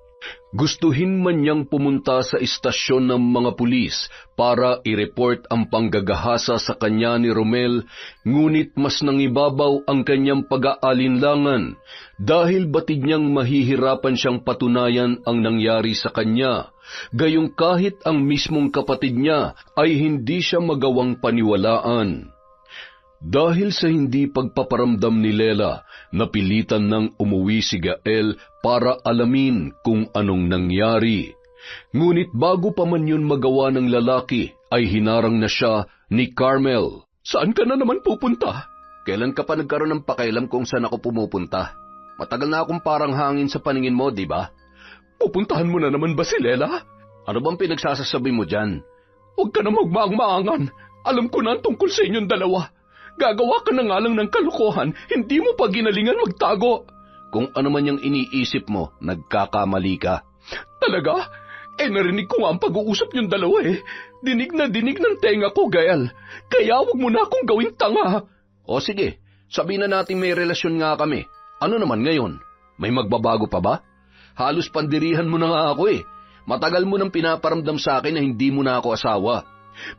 Gustuhin man niyang pumunta sa istasyon ng mga pulis para i-report ang panggagahasa sa kanya ni Romel, ngunit mas nangibabaw ang kanyang pag-aalinlangan dahil batid niyang mahihirapan siyang patunayan ang nangyari sa kanya, gayong kahit ang mismong kapatid niya ay hindi siya magawang paniwalaan. Dahil sa hindi pagpaparamdam ni Lela, napilitan nang umuwi si Gael para alamin kung anong nangyari. Ngunit bago pa man yun magawa ng lalaki, ay hinarang na siya ni Carmel. Saan ka na naman pupunta? Kailan ka pa nagkaroon ng pakialam kung saan ako pumupunta? Matagal na akong parang hangin sa paningin mo, di ba? Pupuntahan mo na naman ba si Lela? Ano bang pinagsasasabi mo dyan? Huwag ka na magmaang-maangan. Alam ko na ang tungkol sa inyong dalawa. Gagawa ka na nga lang ng kalokohan, hindi mo pa ginalingan magtago. Kung ano man yung iniisip mo, nagkakamali ka. Talaga? Narinig ko nga ang pag-uusap niyong dalawa eh. Dinig na dinig ng tenga ko, Gael. Kaya huwag mo na akong gawing tanga. O sige, sabihin na natin may relasyon nga kami. Ano naman ngayon? May magbabago pa ba? Halos pandirihan mo na nga ako eh. Matagal mo nang pinaparamdam sa akin na hindi mo na ako asawa.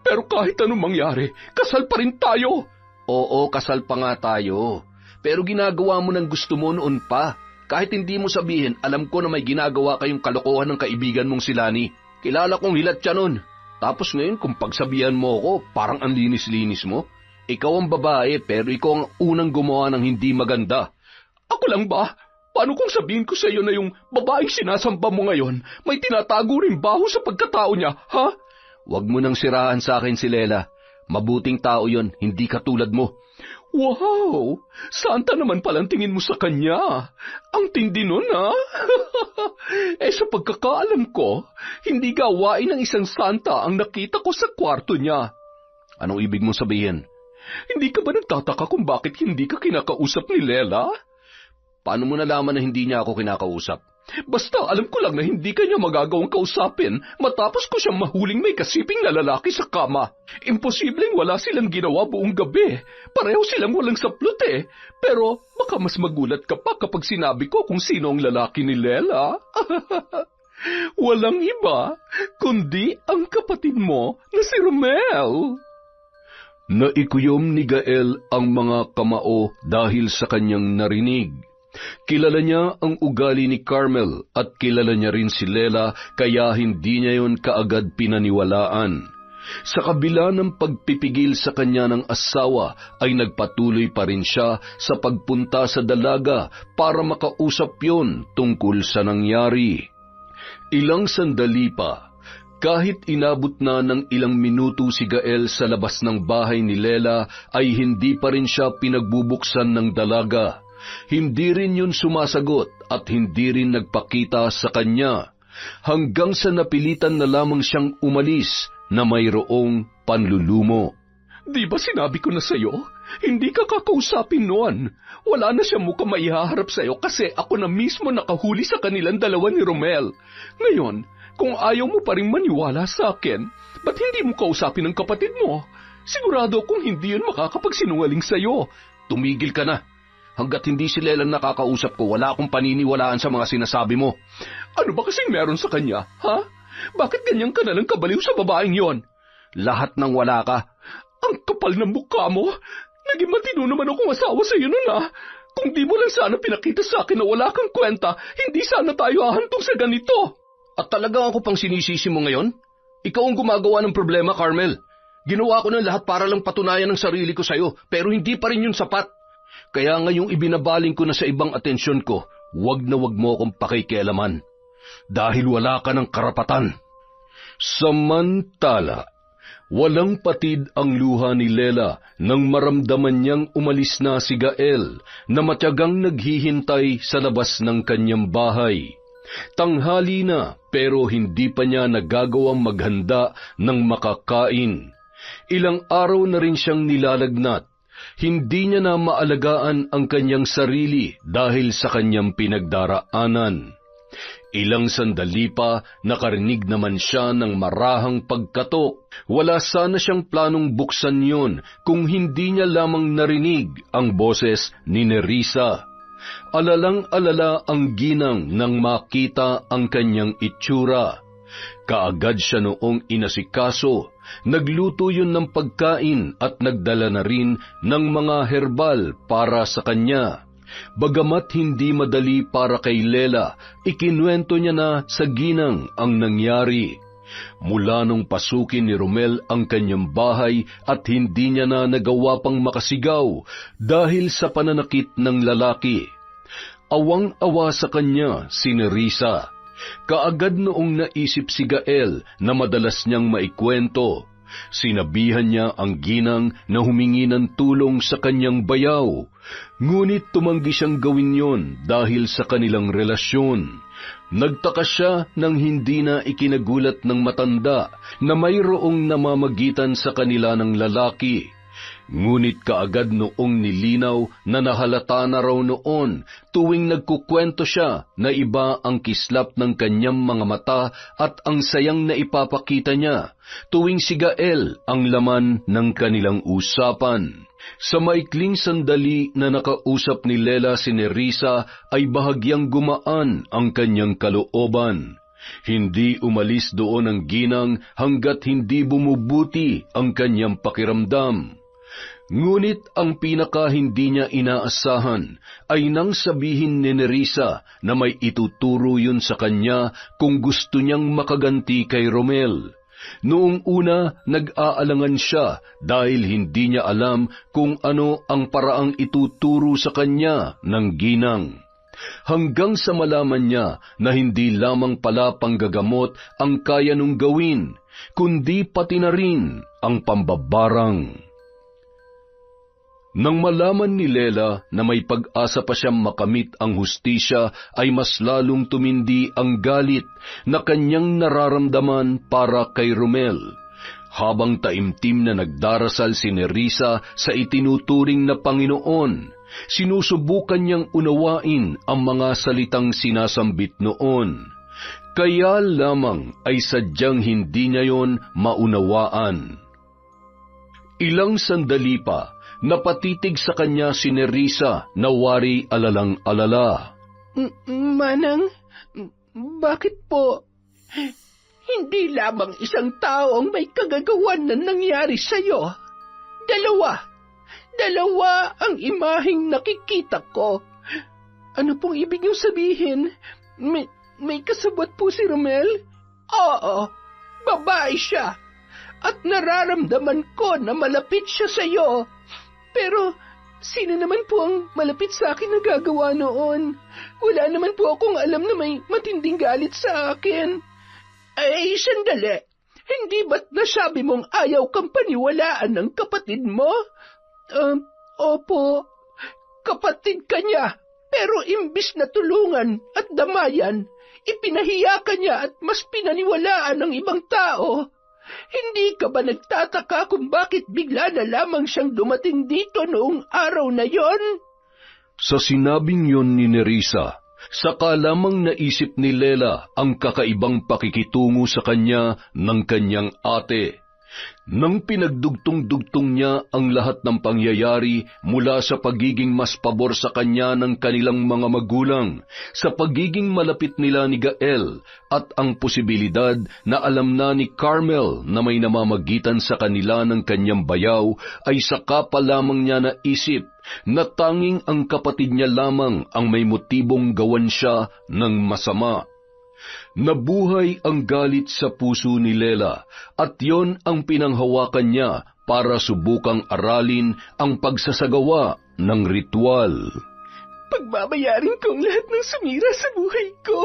Pero kahit anong mangyari, kasal pa rin tayo. Oo, kasal pa nga tayo. Pero ginagawa mo ng gusto mo noon pa. Kahit hindi mo sabihin, alam ko na may ginagawa kayong kalokohan ng kaibigan mong si Lani. Kilala kong hilat siya nun. Tapos ngayon, kung pagsabihan mo ako, parang ang linis-linis mo. Ikaw ang babae, pero ikaw ang unang gumawa ng hindi maganda. Ako lang ba? Paano kung sabihin ko sa iyo na yung babaeng sinasamba mo ngayon, may tinatago rin baho sa pagkatao niya, ha? Huwag mo nang siraan sa akin si Lela. Mabuting tao yon, hindi katulad mo. Wow! Santa naman palang tingin mo sa kanya. Ang tindi nun, ha? Sa pagkakaalam ko, hindi gawain ng isang santa ang nakita ko sa kwarto niya. Anong ibig mong sabihin? Hindi ka ba nagtataka kung bakit hindi ka kinakausap ni Lela? Paano mo nalaman na hindi niya ako kinakausap? Basta alam ko lang na hindi kanya magagawang kausapin matapos ko siyang mahuling may kasiping na lalaki sa kama. Imposibleng wala silang ginawa buong gabi. Pareho silang walang saplot eh. Pero baka mas magulat ka pa kapag sinabi ko kung sino ang lalaki ni Lela. Walang iba, kundi ang kapatid mo na si Romel. Naikuyom ni Gael ang mga kamao dahil sa kanyang narinig. Kilala niya ang ugali ni Carmel at kilala niya rin si Lela, kaya hindi niya yon kaagad pinaniwalaan. Sa kabila ng pagpipigil sa kanya ng asawa, ay nagpatuloy pa rin siya sa pagpunta sa dalaga para makausap yon tungkol sa nangyari. Ilang sandali pa, kahit inabot na ng ilang minuto si Gael sa labas ng bahay ni Lela, ay hindi pa rin siya pinagbubuksan ng dalaga. Hindi rin yun sumasagot at hindi rin nagpakita sa kanya, hanggang sa napilitan na lamang siyang umalis na mayroong panlulumo. Di ba sinabi ko na sa'yo? Hindi ka kakausapin noon. Wala na siya mukhang maihaharap sa'yo kasi ako na mismo nakahuli sa kanilang dalawa ni Romel. Ngayon, kung ayaw mo pa rin maniwala sa akin, ba't hindi mo kausapin ang kapatid mo? Sigurado kung hindi yun makakapagsinungaling sa'yo. Tumigil ka na. Hanggat hindi si Lela nakakausap ko, wala akong paniniwalaan sa mga sinasabi mo. Ano ba kasing meron sa kanya, ha? Bakit ganyan ka nalang kabaliw sa babaeng yon? Lahat ng wala ka. Ang kapal ng mukha mo. Naging matino naman akong asawa sa iyo nun, ha? Kung di mo lang sana pinakita sa akin na wala kang kwenta, hindi sana tayo ahantong sa ganito. At talaga ako pang sinisisi mo ngayon? Ikaw ang gumagawa ng problema, Carmel. Ginawa ko ng lahat para lang patunayan ng sarili ko sa'yo, pero hindi pa rin yun sapat. Kaya ngayong ibinabaling ko na sa ibang atensyon ko, wag na wag mo akong pakikialaman. Dahil wala ka ng karapatan. Samantala, walang patid ang luha ni Lela nang maramdaman niyang umalis na si Gael na matyagang naghihintay sa labas ng kanyang bahay. Tanghali na pero hindi pa niya nagagawang maghanda ng makakain. Ilang araw na rin siyang nilalagnat. Hindi niya na maalagaan ang kanyang sarili dahil sa kanyang pinagdaraanan. Ilang sandali pa, nakarinig naman siya ng marahang pagkatok. Wala sana siyang planong buksan yun kung hindi niya lamang narinig ang boses ni Nerissa. Alalang-alala ang ginang nang makita ang kanyang itsura. Kaagad siya noong inasikaso, nagluto yun ng pagkain at nagdala na rin ng mga herbal para sa kanya. Bagamat hindi madali para kay Lela, ikinuwento niya na sa ginang ang nangyari. Mula nung pasukin ni Romel ang kanyang bahay at hindi niya na nagawa pang makasigaw dahil sa pananakit ng lalaki. Awang-awa sa kanya si Nerissa. Kaagad noong naisip si Gael na madalas niyang maikwento, sinabihan niya ang ginang na humingi ng tulong sa kanyang bayaw. Ngunit tumanggi siyang gawin yon dahil sa kanilang relasyon. Nagtaka siya nang hindi na ikinagulat ng matanda na mayroong namamagitan sa kanila ng lalaki. Ngunit kaagad noong nilinaw na nahalata na raw noon tuwing nagkukwento siya na iba ang kislap ng kanyang mga mata at ang sayang na ipapakita niya tuwing si Gael ang laman ng kanilang usapan. Sa maikling sandali na nakausap ni Lela si Nerissa ay bahagyang gumaan ang kanyang kalooban. Hindi umalis doon ang ginang hanggat hindi bumubuti ang kanyang pakiramdam. Ngunit ang pinaka hindi niya inaasahan ay nang sabihin ni Nerissa na may ituturo yun sa kanya kung gusto niyang makaganti kay Romel. Noong una, nag-aalangan siya dahil hindi niya alam kung ano ang paraang ituturo sa kanya ng ginang. Hanggang sa malaman niya na hindi lamang pala panggagamot ang kaya nung gawin, kundi pati na rin ang pambabarang. Nang malaman ni Lela na may pag-asa pa siyang makamit ang hustisya, ay mas lalong tumindi ang galit na kanyang nararamdaman para kay Romel. Habang taimtim na nagdarasal si Nerissa sa itinuturing na Panginoon, sinusubukan niyang unawain ang mga salitang sinasambit noon. Kaya lamang ay sadyang hindi niya yon maunawaan. Ilang sandali pa, napatitig sa kanya si Nerissa na wari alalang-alala. Manang, bakit po? Hindi lamang isang tao ang may kagagawan na nangyari sa'yo. Dalawa ang imaheng nakikita ko. Ano pong ibig niyong sabihin? May kasabwat po si Romel? Oo, babae siya. At nararamdaman ko na malapit siya sa'yo. Pero, sino naman po ang malapit sa akin na gagawa noon? Wala naman po akong alam na may matinding galit sa akin. Ay, sandali. Hindi ba't nasabi mong ayaw kang paniwalaan ng kapatid mo? Opo. Kapatid ka niya. Pero imbis na tulungan at damayan, ipinahiya ka niya at mas pinaniwalaan ng ibang tao. Hindi ka ba nagtataka kung bakit bigla na lamang siyang dumating dito noong araw na yon? Sa sinabing yon ni Nerissa, saka lamang naisip ni Lela ang kakaibang pakikitungo sa kanya ng kanyang ate. Nang pinagdugtong-dugtong niya ang lahat ng pangyayari mula sa pagiging mas pabor sa kanya ng kanilang mga magulang, sa pagiging malapit nila ni Gael, at ang posibilidad na alam na ni Carmel na may namamagitan sa kanila ng kanyang bayaw, ay saka pa lamang niya naisip na tanging ang kapatid niya lamang ang may motibong gawan siya ng masama. Nabuhay ang galit sa puso ni Lela at yon ang pinanghawakan niya para subukang aralin ang pagsasagawa ng ritual. Pagbabayarin ko ang lahat ng sumira sa buhay ko.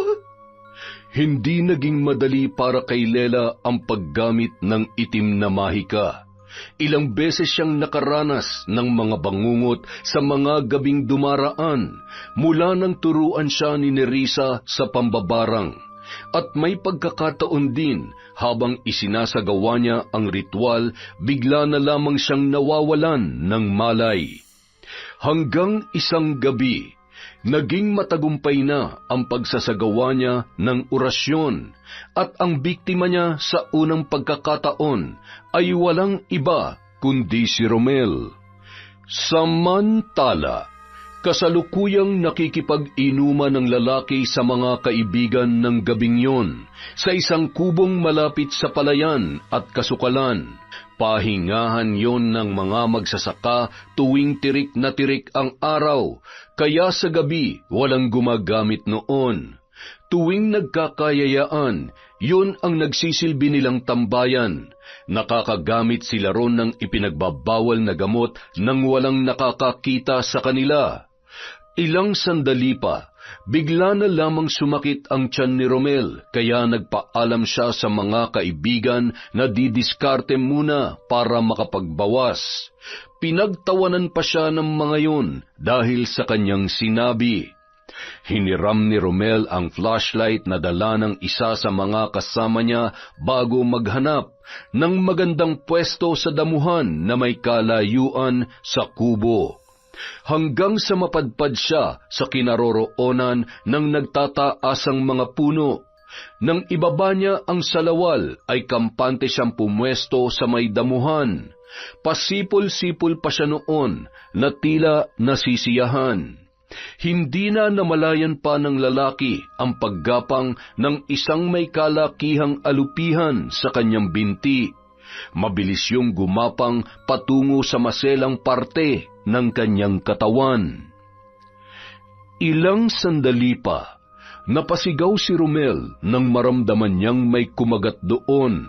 Hindi naging madali para kay Lela ang paggamit ng itim na mahika. Ilang beses siyang nakaranas ng mga bangungot sa mga gabing dumaraan mula nang turuan siya ni Nerissa sa pambabarang. At may pagkakataon din, habang isinasagawa niya ang ritual, bigla na lamang siyang nawawalan ng malay. Hanggang isang gabi, naging matagumpay na ang pagsasagawa niya ng orasyon, at ang biktima niya sa unang pagkakataon ay walang iba kundi si Romel. Samantala, kasalukuyang nakikipag-inuman ng lalaki sa mga kaibigan ng gabing yon sa isang kubong malapit sa palayan at kasukalan. Pahingahan yon ng mga magsasaka tuwing tirik na tirik ang araw, kaya sa gabi walang gumagamit noon. Tuwing nagkakayayaan, yun ang nagsisilbi nilang tambayan. Nakakagamit sila ron ng ipinagbabawal na gamot nang walang nakakakita sa kanila. Ilang sandali pa, bigla na lamang sumakit ang tiyan ni Romel, kaya nagpaalam siya sa mga kaibigan na didiskarte muna para makapagbawas. Pinagtawanan pa siya ng mga yun dahil sa kanyang sinabi. Hiniram ni Romel ang flashlight na dala ng isa sa mga kasama niya bago maghanap ng magandang pwesto sa damuhan na may kalayuan sa kubo. Hanggang sa mapadpad siya sa kinaroroonan ng nagtataasang mga puno. Nang ibaba niya ang salawal ay kampante siyang pumwesto sa may damuhan. Pasipol-sipol pa siya noon na tila nasisiyahan. Hindi na namalayan pa ng lalaki ang paggapang ng isang may kalakihang alupihan sa kanyang binti. Mabilis yung gumapang patungo sa maselang parte ng kanyang katawan. Ilang sandali pa, napasigaw si Romel nang maramdaman niyang may kumagat doon.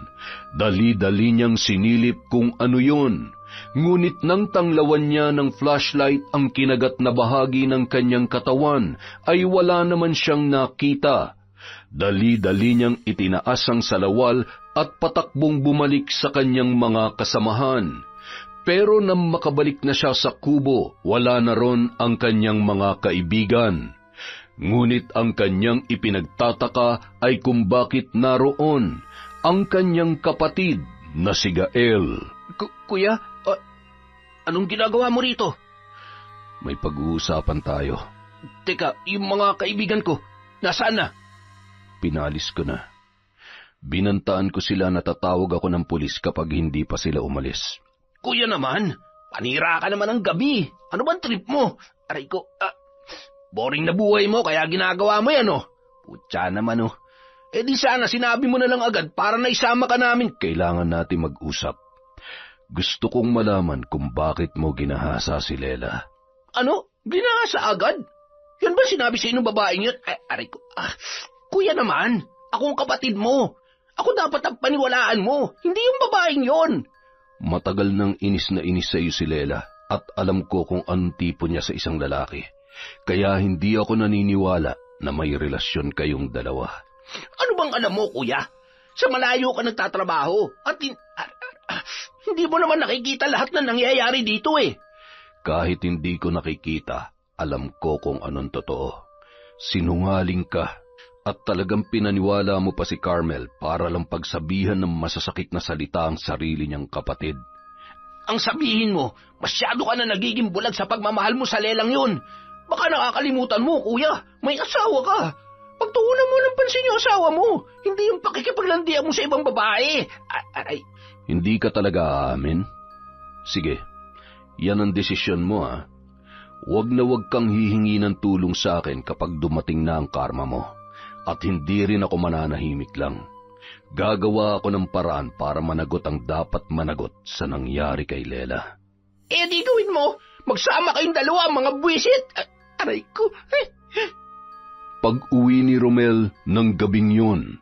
Dali-dali niyang sinilip kung ano yun. Ngunit nang tanglawan niya ng flashlight ang kinagat na bahagi ng kanyang katawan, ay wala naman siyang nakita. Dali-dali niyang itinaas ang salawal at patakbong bumalik sa kanyang mga kasamahan. Pero nang makabalik na siya sa kubo, wala na ron ang kanyang mga kaibigan. Ngunit ang kanyang ipinagtataka ay kung bakit naroon ang kanyang kapatid na si Gael. Kuya, anong ginagawa mo rito? May pag-uusapan tayo. Teka, yung mga kaibigan ko, nasaan na? Pinalis ko na. Binantaan ko sila na tatawag ako ng pulis kapag hindi pa sila umalis. Kuya naman, panira ka naman ng gabi. Ano bang trip mo? Aray ko, boring na buhay mo kaya ginagawa mo yan, oh. Putya naman, oh. Eh di sana sinabi mo na lang agad para naisama ka namin. Kailangan natin mag-usap. Gusto kong malaman kung bakit mo ginahasa si Lela. Ano? Ginahasa agad? Yan ba sinabi sa inong babaeng yun? Aray ko, kuya naman, ako ang kapatid mo. Ako dapat ang paniwalaan mo, hindi yung babaeng yon. Matagal nang inis na inis sa iyo si Lela at alam ko kung anong tipo niya sa isang lalaki. Kaya hindi ako naniniwala na may relasyon kayong dalawa. Ano bang alam mo, kuya? Sa malayo ka nagtatrabaho at hindi mo naman nakikita lahat na nangyayari dito eh. Kahit hindi ko nakikita, alam ko kung anong totoo. Sinungaling ka. At talagang pinaniwala mo pa si Carmel para lang pagsabihan ng masasakit na salita ang sarili niyang kapatid. Ang sabihin mo, masyado ka na nagiging bulag sa pagmamahal mo sa Lelang yun. Baka nakakalimutan mo, kuya, may asawa ka. Pagtuunan mo ng pansin yung asawa mo, hindi yung pakikipaglandian mo sa ibang babae. Aray. Hindi ka talaga aamin? Sige, yan ang desisyon mo, ha. Huwag na huwag kang hihingi ng tulong sa akin kapag dumating na ang karma mo. At hindi rin ako mananahimik lang. Gagawa ako ng paraan para managot ang dapat managot sa nangyari kay Lela. Eh di gawin mo, magsama kayong dalawa mga buwisit. Aray ko. Pag-uwi ni Romel ng gabing yun,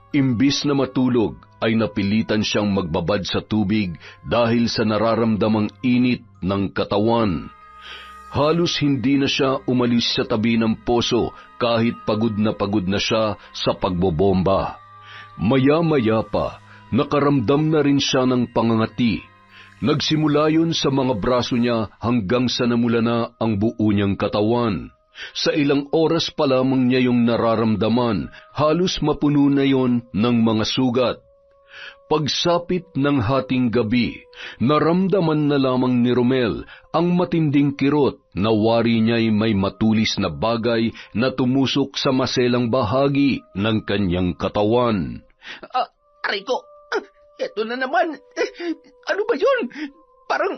imbis na matulog ay napilitan siyang magbabad sa tubig dahil sa nararamdamang init ng katawan. Halos hindi na siya umalis sa tabi ng poso kahit pagod na siya sa pagbobomba. Maya-maya pa, nakaramdam na rin siya ng pangangati. Nagsimula yun sa mga braso niya hanggang sa namula na ang buo niyang katawan. Sa ilang oras pa lamang niya yung nararamdaman, halos mapuno na yon ng mga sugat. Pagsapit ng hating gabi, naramdaman na lamang ni Romel ang matinding kirot na wari niya'y may matulis na bagay na tumusok sa maselang bahagi ng kanyang katawan. Aray ko, eto na naman. Ano ba yun? Parang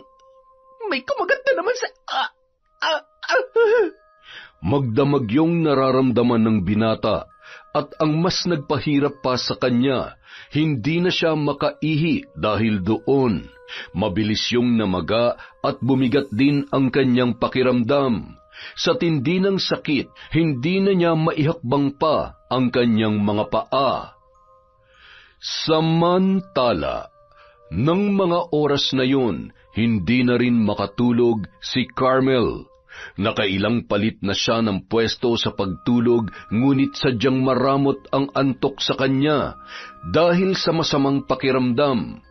may kumagat na naman sa... Magdamag yung nararamdaman ng binata at ang mas nagpahirap pa sa kanya, hindi na siya makaihi dahil doon. Mabilis yung namaga at bumigat din ang kanyang pakiramdam. Sa tindi ng sakit, hindi na niya maihakbang pa ang kanyang mga paa. Samantala, ng mga oras na yun, hindi na rin makatulog si Carmel. Nakailang palit na siya ng pwesto sa pagtulog, ngunit sadyang maramot ang antok sa kanya dahil sa masamang pakiramdam.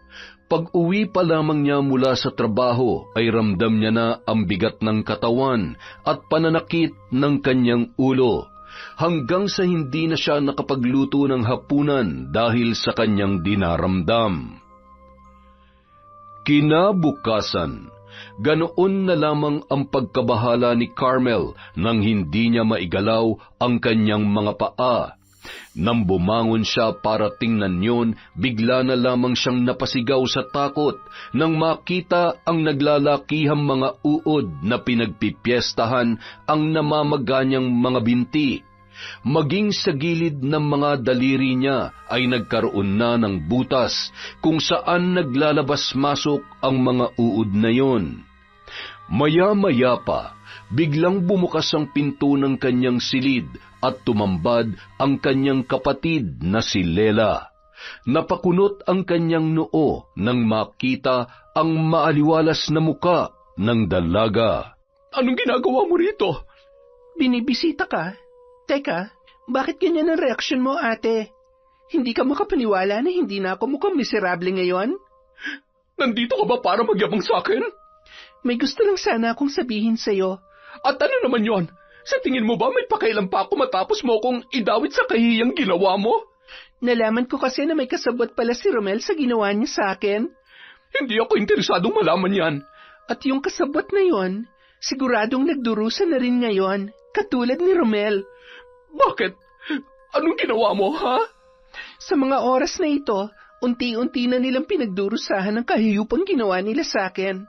Pag-uwi pa lamang niya mula sa trabaho ay ramdam niya na ang bigat ng katawan at pananakit ng kanyang ulo, hanggang sa hindi na siya nakapagluto ng hapunan dahil sa kanyang dinaramdam. Kinabukasan, ganoon na lamang ang pagkabahala ni Carmel nang hindi niya maigalaw ang kanyang mga paa. Nang bumangon siya para tingnan yun, bigla na lamang siyang napasigaw sa takot nang makita ang naglalakihang mga uod na pinagpipiestahan ang namamaganyang mga binti. Maging sa gilid ng mga daliri niya ay nagkaroon na ng butas kung saan naglalabas-masok ang mga uod na yon. Maya-maya pa, biglang bumukas ang pinto ng kanyang silid at tumambad ang kanyang kapatid na si Lela. Napakunot ang kanyang noo nang makita ang maaliwalas na muka ng dalaga. Anong ginagawa mo rito? Binibisita ka? Teka, bakit ganyan ang reaksyon mo, ate? Hindi ka makapaniwala na hindi na ako mukhang miserable ngayon? Nandito ka ba para magyabang sa akin? May gusto lang sana akong sabihin sa'yo. At ano naman yon? Sa tingin mo ba may pakailan pa ako matapos mo kong idawit sa kahiyang ginawa mo? Nalaman ko kasi na may kasabot pala si Romel sa ginawa niya sa akin. Hindi ako interesadong malaman yan. At yung kasabot na yon, siguradong nagdurusa na rin ngayon, katulad ni Romel. Bakit? Anong ginawa mo, ha? Sa mga oras na ito, unti-unti na nilang pinagdurusahan ang kahiyupang ginawa nila sa akin.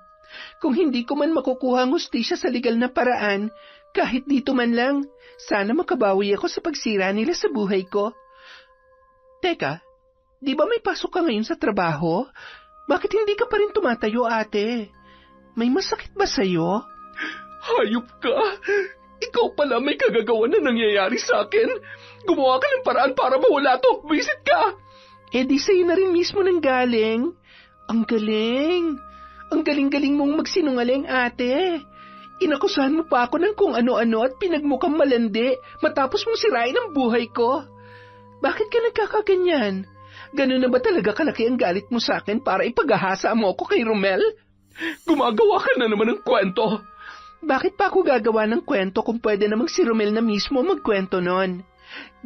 Kung hindi ko man makukuha ang hustisya sa legal na paraan, kahit dito man lang, sana makabawi ako sa pagsira nila sa buhay ko. Teka, di ba may pasok ka ngayon sa trabaho? Bakit hindi ka pa rin tumatayo, ate? May masakit ba sa'yo? Hayop ka! Ikaw pala may kagagawa na nangyayari sa akin. Gumawa ka ng paraan para mawala to. Visit ka! Di sa'yo na rin mismo nang galing. Ang galing. Ang galing-galing mong magsinungaling, ate. Inakusahan mo pa ako ng kung ano-ano at pinagmukhang malandi matapos mong sirain ang buhay ko. Bakit ka nagkakaganyan? Ganun na ba talaga kalaki ang galit mo sa akin para ipagahasa mo ako kay Romel? Gumagawa ka na naman ng kwento. Bakit pa ako gagawa ng kwento kung pwede namang si Romel na mismo magkwento nun?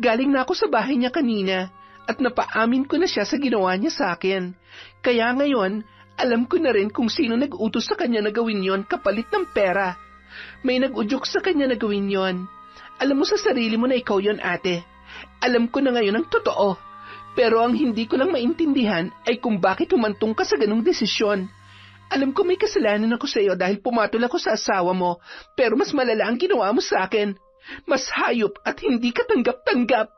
Galing na ako sa bahay niya kanina at napaamin ko na siya sa ginawa niya sa akin. Kaya ngayon, alam ko na rin kung sino nag-utos sa kanya na gawin yon kapalit ng pera. May nag-udyok sa kanya na gawin yon. Alam mo sa sarili mo na ikaw yon, ate. Alam ko na ngayon ang totoo. Pero ang hindi ko lang maintindihan ay kung bakit humantong ka sa ganung desisyon. Alam ko may kasalanan ako sa iyo dahil pumatol ako sa asawa mo, pero mas malala ang ginawa mo sa akin. Mas hayop at hindi ka tanggap-tanggap.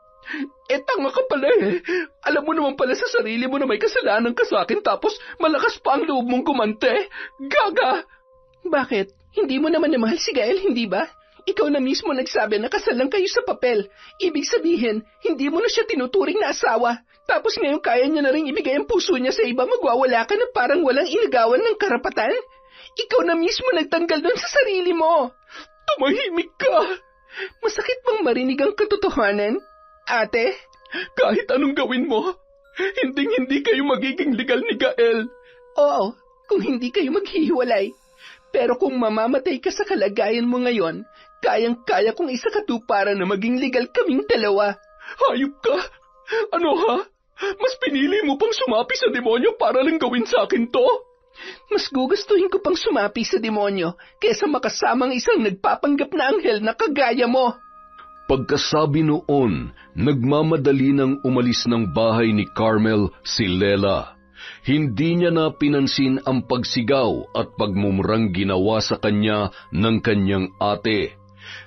Tanga ka pala eh. Alam mo naman pala sa sarili mo na may kasalanan ka sa akin tapos malakas pa ang loob mong gumante. Gaga! Bakit? Hindi mo naman namahal si Gael, hindi ba? Ikaw na mismo nagsabi na kasal lang kayo sa papel. Ibig sabihin, hindi mo na siya tinuturing na asawa. Tapos ngayon kaya niya na rin ibigay ang puso niya sa iba, magwawala ka na parang walang inagawan ng karapatan? Ikaw na mismo nagtanggal doon sa sarili mo. Tumahimik ka. Masakit bang marinig ang katotohanan, ate? Kahit anong gawin mo, hindi kayo magiging legal ni Gael. Oo, kung hindi kayo maghihiwalay. Pero kung mamamatay ka sa kalagayan mo ngayon, kayang-kaya kong isakatuparan na maging legal kaming dalawa. Hayop ka! Ano ha? Mas pinili mo pang sumapi sa demonyo para lang gawin sa akin to? Mas gugustuhin ko pang sumapi sa demonyo kaysa makasamang isang nagpapanggap na anghel na kagaya mo. Pagkasabi noon, nagmamadali nang umalis ng bahay ni Carmel si Lela. Hindi niya na pinansin ang pagsigaw at pagmumurang ginawa sa kanya ng kanyang ate.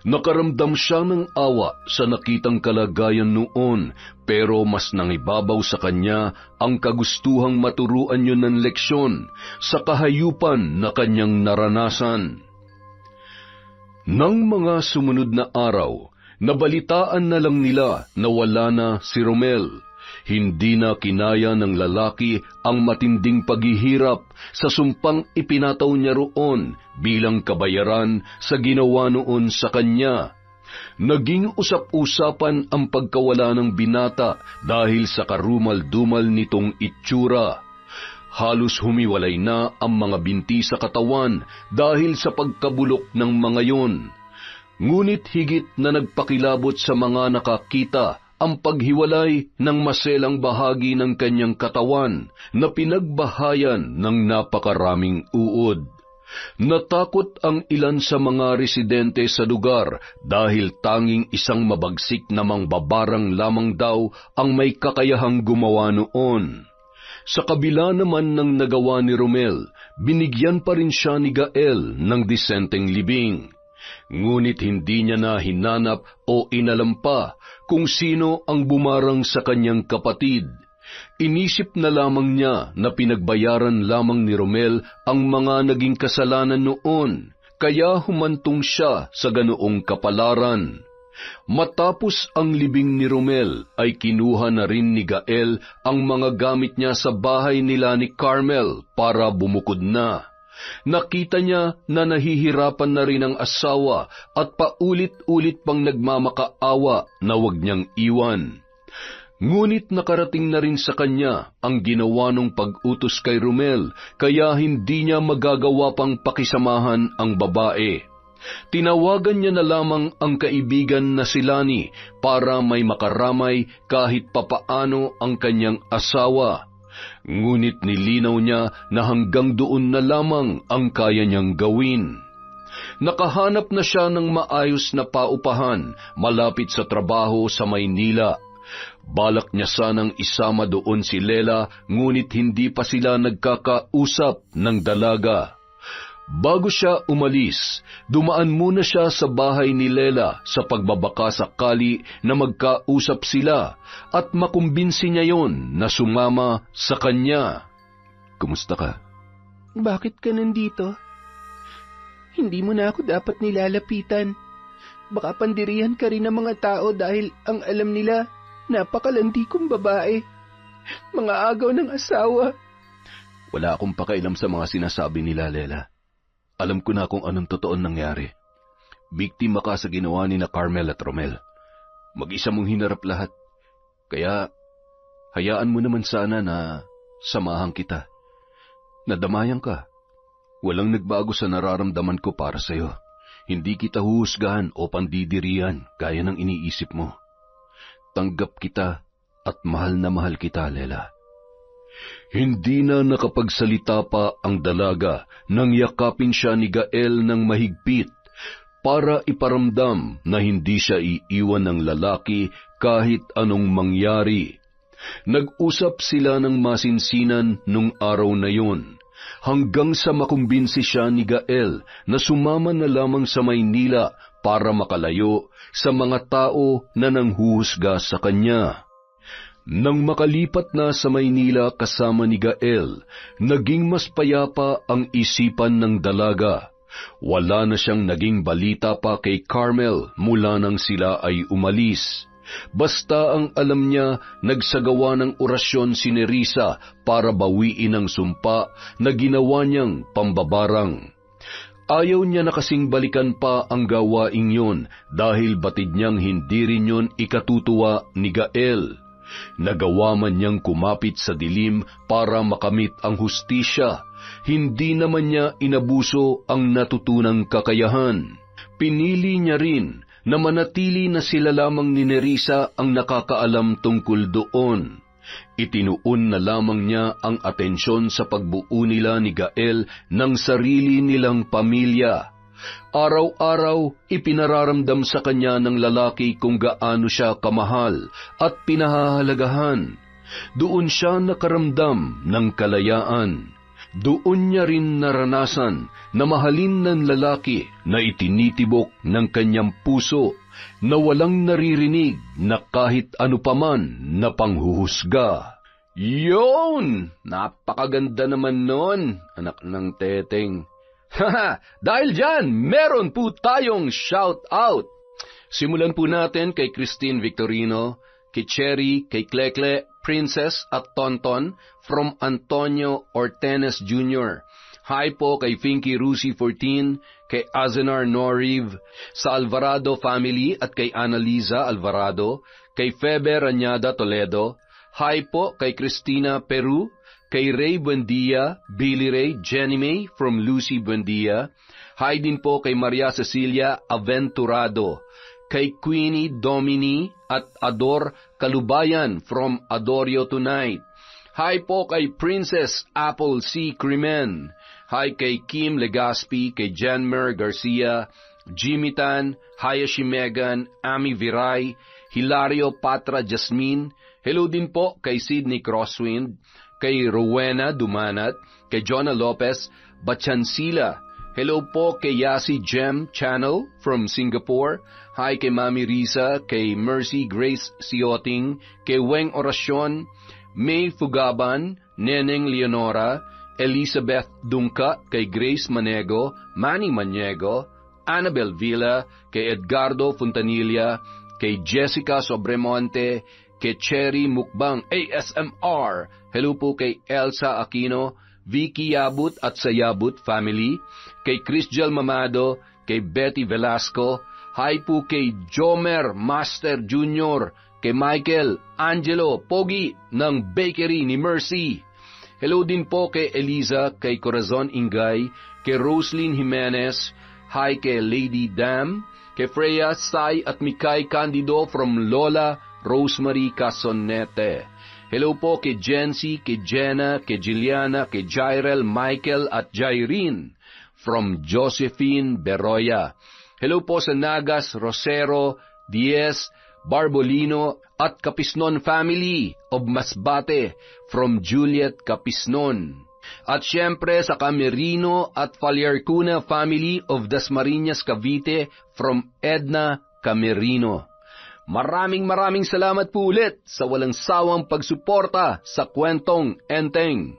Nakaramdam siya ng awa sa nakitang kalagayan noon, pero mas nangibabaw sa kanya ang kagustuhang maturuan yun ng leksyon sa kahayupan na kanyang naranasan. Nang mga sumunod na araw, nabalitaan na lang nila na wala na si Romel. Hindi na kinaya ng lalaki ang matinding paghihirap sa sumpang ipinataw niya roon bilang kabayaran sa ginawa noon sa kanya. Naging usap-usapan ang pagkawala ng binata dahil sa karumal-dumal nitong itsura. Halos humiwalay na ang mga binti sa katawan dahil sa pagkabulok ng mga yon. Ngunit higit na nagpakilabot sa mga nakakita ang paghiwalay ng maselang bahagi ng kanyang katawan na pinagbahayan ng napakaraming uod. Natakot ang ilan sa mga residente sa lugar dahil tanging isang mabagsik na mangbabarang lamang daw ang may kakayahang gumawa noon. Sa kabila naman ng nagawa ni Romel, binigyan pa rin siya ni Gael ng disenteng libing. Ngunit hindi niya na hinanap o inalam pa kung sino ang bumarang sa kanyang kapatid. Inisip na lamang niya na pinagbayaran lamang ni Romel ang mga naging kasalanan noon, kaya humantong siya sa ganoong kapalaran. Matapos ang libing ni Romel ay kinuha na rin ni Gael ang mga gamit niya sa bahay nila ni Carmel para bumukod na. Nakita niya na nahihirapan na rin ang asawa at paulit-ulit pang nagmamakaawa na huwag niyang iwan. Ngunit nakarating na rin sa kanya ang ginawa ng pag-utos kay Romel, kaya hindi niya magagawa pang pakisamahan ang babae. Tinawagan niya na lamang ang kaibigan na si Lani para may makaramay kahit papaano ang kanyang asawa. Ngunit nilinaw niya na hanggang doon na lamang ang kaya niyang gawin. Nakahanap na siya ng maayos na paupahan malapit sa trabaho sa Maynila. Balak niya sanang isama doon si Lela, ngunit hindi pa sila nagkakausap ng dalaga. Bago siya umalis, dumaan muna siya sa bahay ni Lela sa pagbabaka sakali na magkausap sila at makumbinsi niya yon na sumama sa kanya. Kumusta ka? Bakit ka nandito? Hindi mo na ako dapat nilalapitan. Baka pandirihan ka rin ng mga tao dahil ang alam nila, napakalandi kong babae. Mga agaw ng asawa. Wala akong pakailam sa mga sinasabi nila, Lela. Alam ko na kung anong totoong nangyari. Biktima ka sa ginawa ni na Carmel at Romel. Mag-isa mong hinarap lahat. Kaya, hayaan mo naman sana na samahan kita. Nadamayan ka. Walang nagbago sa nararamdaman ko para sa'yo. Hindi kita huhusgahan o pandidirian gaya ng iniisip mo. Tanggap kita at mahal na mahal kita, Lela. Hindi na nakapagsalita pa ang dalaga nang yakapin siya ni Gael ng mahigpit para iparamdam na hindi siya iiwan ng lalaki kahit anong mangyari. Nag-usap sila ng masinsinan nung araw na yun, hanggang sa makumbinsi siya ni Gael na sumama na lamang sa Maynila para makalayo sa mga tao na nanghuhusga sa kanya. Nang makalipat na sa Maynila kasama ni Gael, naging mas payapa ang isipan ng dalaga. Wala na siyang naging balita pa kay Carmel mula nang sila ay umalis. Basta ang alam niya, nagsagawa ng orasyon si Nerissa para bawiin ang sumpa na ginawa niyang pambabarang. Ayaw niya na kasing balikan pa ang gawaing yon dahil batid niyang hindi rin yon ikatutuwa ni Gael. Nagawa man niyang kumapit sa dilim para makamit ang hustisya, hindi naman niya inabuso ang natutunang kakayahan. Pinili niya rin na manatili na sila lamang ni Nerissa ang nakakaalam tungkol doon. Itinuon na lamang niya ang atensyon sa pagbuo nila ni Gael ng sarili nilang pamilya. Araw-araw ipinararamdam sa kanya ng lalaki kung gaano siya kamahal at pinahahalagahan. Doon siya nakaramdam ng kalayaan. Doon niya rin naranasan na mahalin ng lalaki na itinitibok ng kanyang puso, na walang naririnig na kahit ano paman na panghuhusga. Yun! Napakaganda naman nun, anak ng teteng. Haha, dahil dyan, meron po tayong shout-out. Simulan po natin kay Christine Victorino, kay Cherry, kay Klekle, Princess at Tonton from Antonio Ortenes Jr. Hi po kay Finky Rusi 14, kay Azenar Noriv, sa Alvarado family at kay Annalisa Alvarado, kay Febe Rañada Toledo. Hi po kay Cristina Peru, kay Ray Buendia, Billy Ray, Jenny May from Lucy Buendia. Hi din po kay Maria Cecilia Aventurado, kay Queenie Domini at Ador Kalubayan from Adorio Tonight. Hi po kay Princess Apple C. Crimen. Hi kay Kim Legaspi, kay Janmer Garcia, Jimmy Tan, Hayashi Megan, Ami Viray, Hilario Patra Jasmine. Hello din po kay Sydney Crosswind, kay Rowena Dumanat, kay Jonah Lopez, Bachansila. Hello po kay Yasi Gem Channel from Singapore. Hi kay Mami Risa, kay Mercy Grace Sioting, kay Weng Orasyon, May Fugaban, Neneng Leonora, Elizabeth Dungka, kay Grace Manego, Manny Maniego, Annabel Villa, kay Edgardo Fontanilla, kay Jessica Sobremonte, kay Cherry Mukbang ASMR. Hello po kay Elsa Aquino, Vicky Yabut at sa Yabut family, kay Christiel Mamado, kay Betty Velasco. Hi po kay Jomer Master Jr., kay Michael Angelo Pogi ng Bakery ni Mercy. Hello din po kay Eliza, kay Corazon Ingay, kay Roslyn Jimenez. Hi kay Lady Dam, kay Freya Sai at Mikay Candido from Lola Rosemary Casonete. Hello po kay Jency, kay Jenna, kay Juliana, kay Jairel, Michael at Jairine from Josephine Beroya. Hello po sa Nagas, Rosero, Diez, Barbolino at Capisnon family of Masbate from Juliet Capisnon. At syempre sa Camerino at Falyarcuna family of Dasmariñas Cavite from Edna Camerino. Maraming salamat po ulit sa walang sawang pagsuporta sa Kwentong Enteng.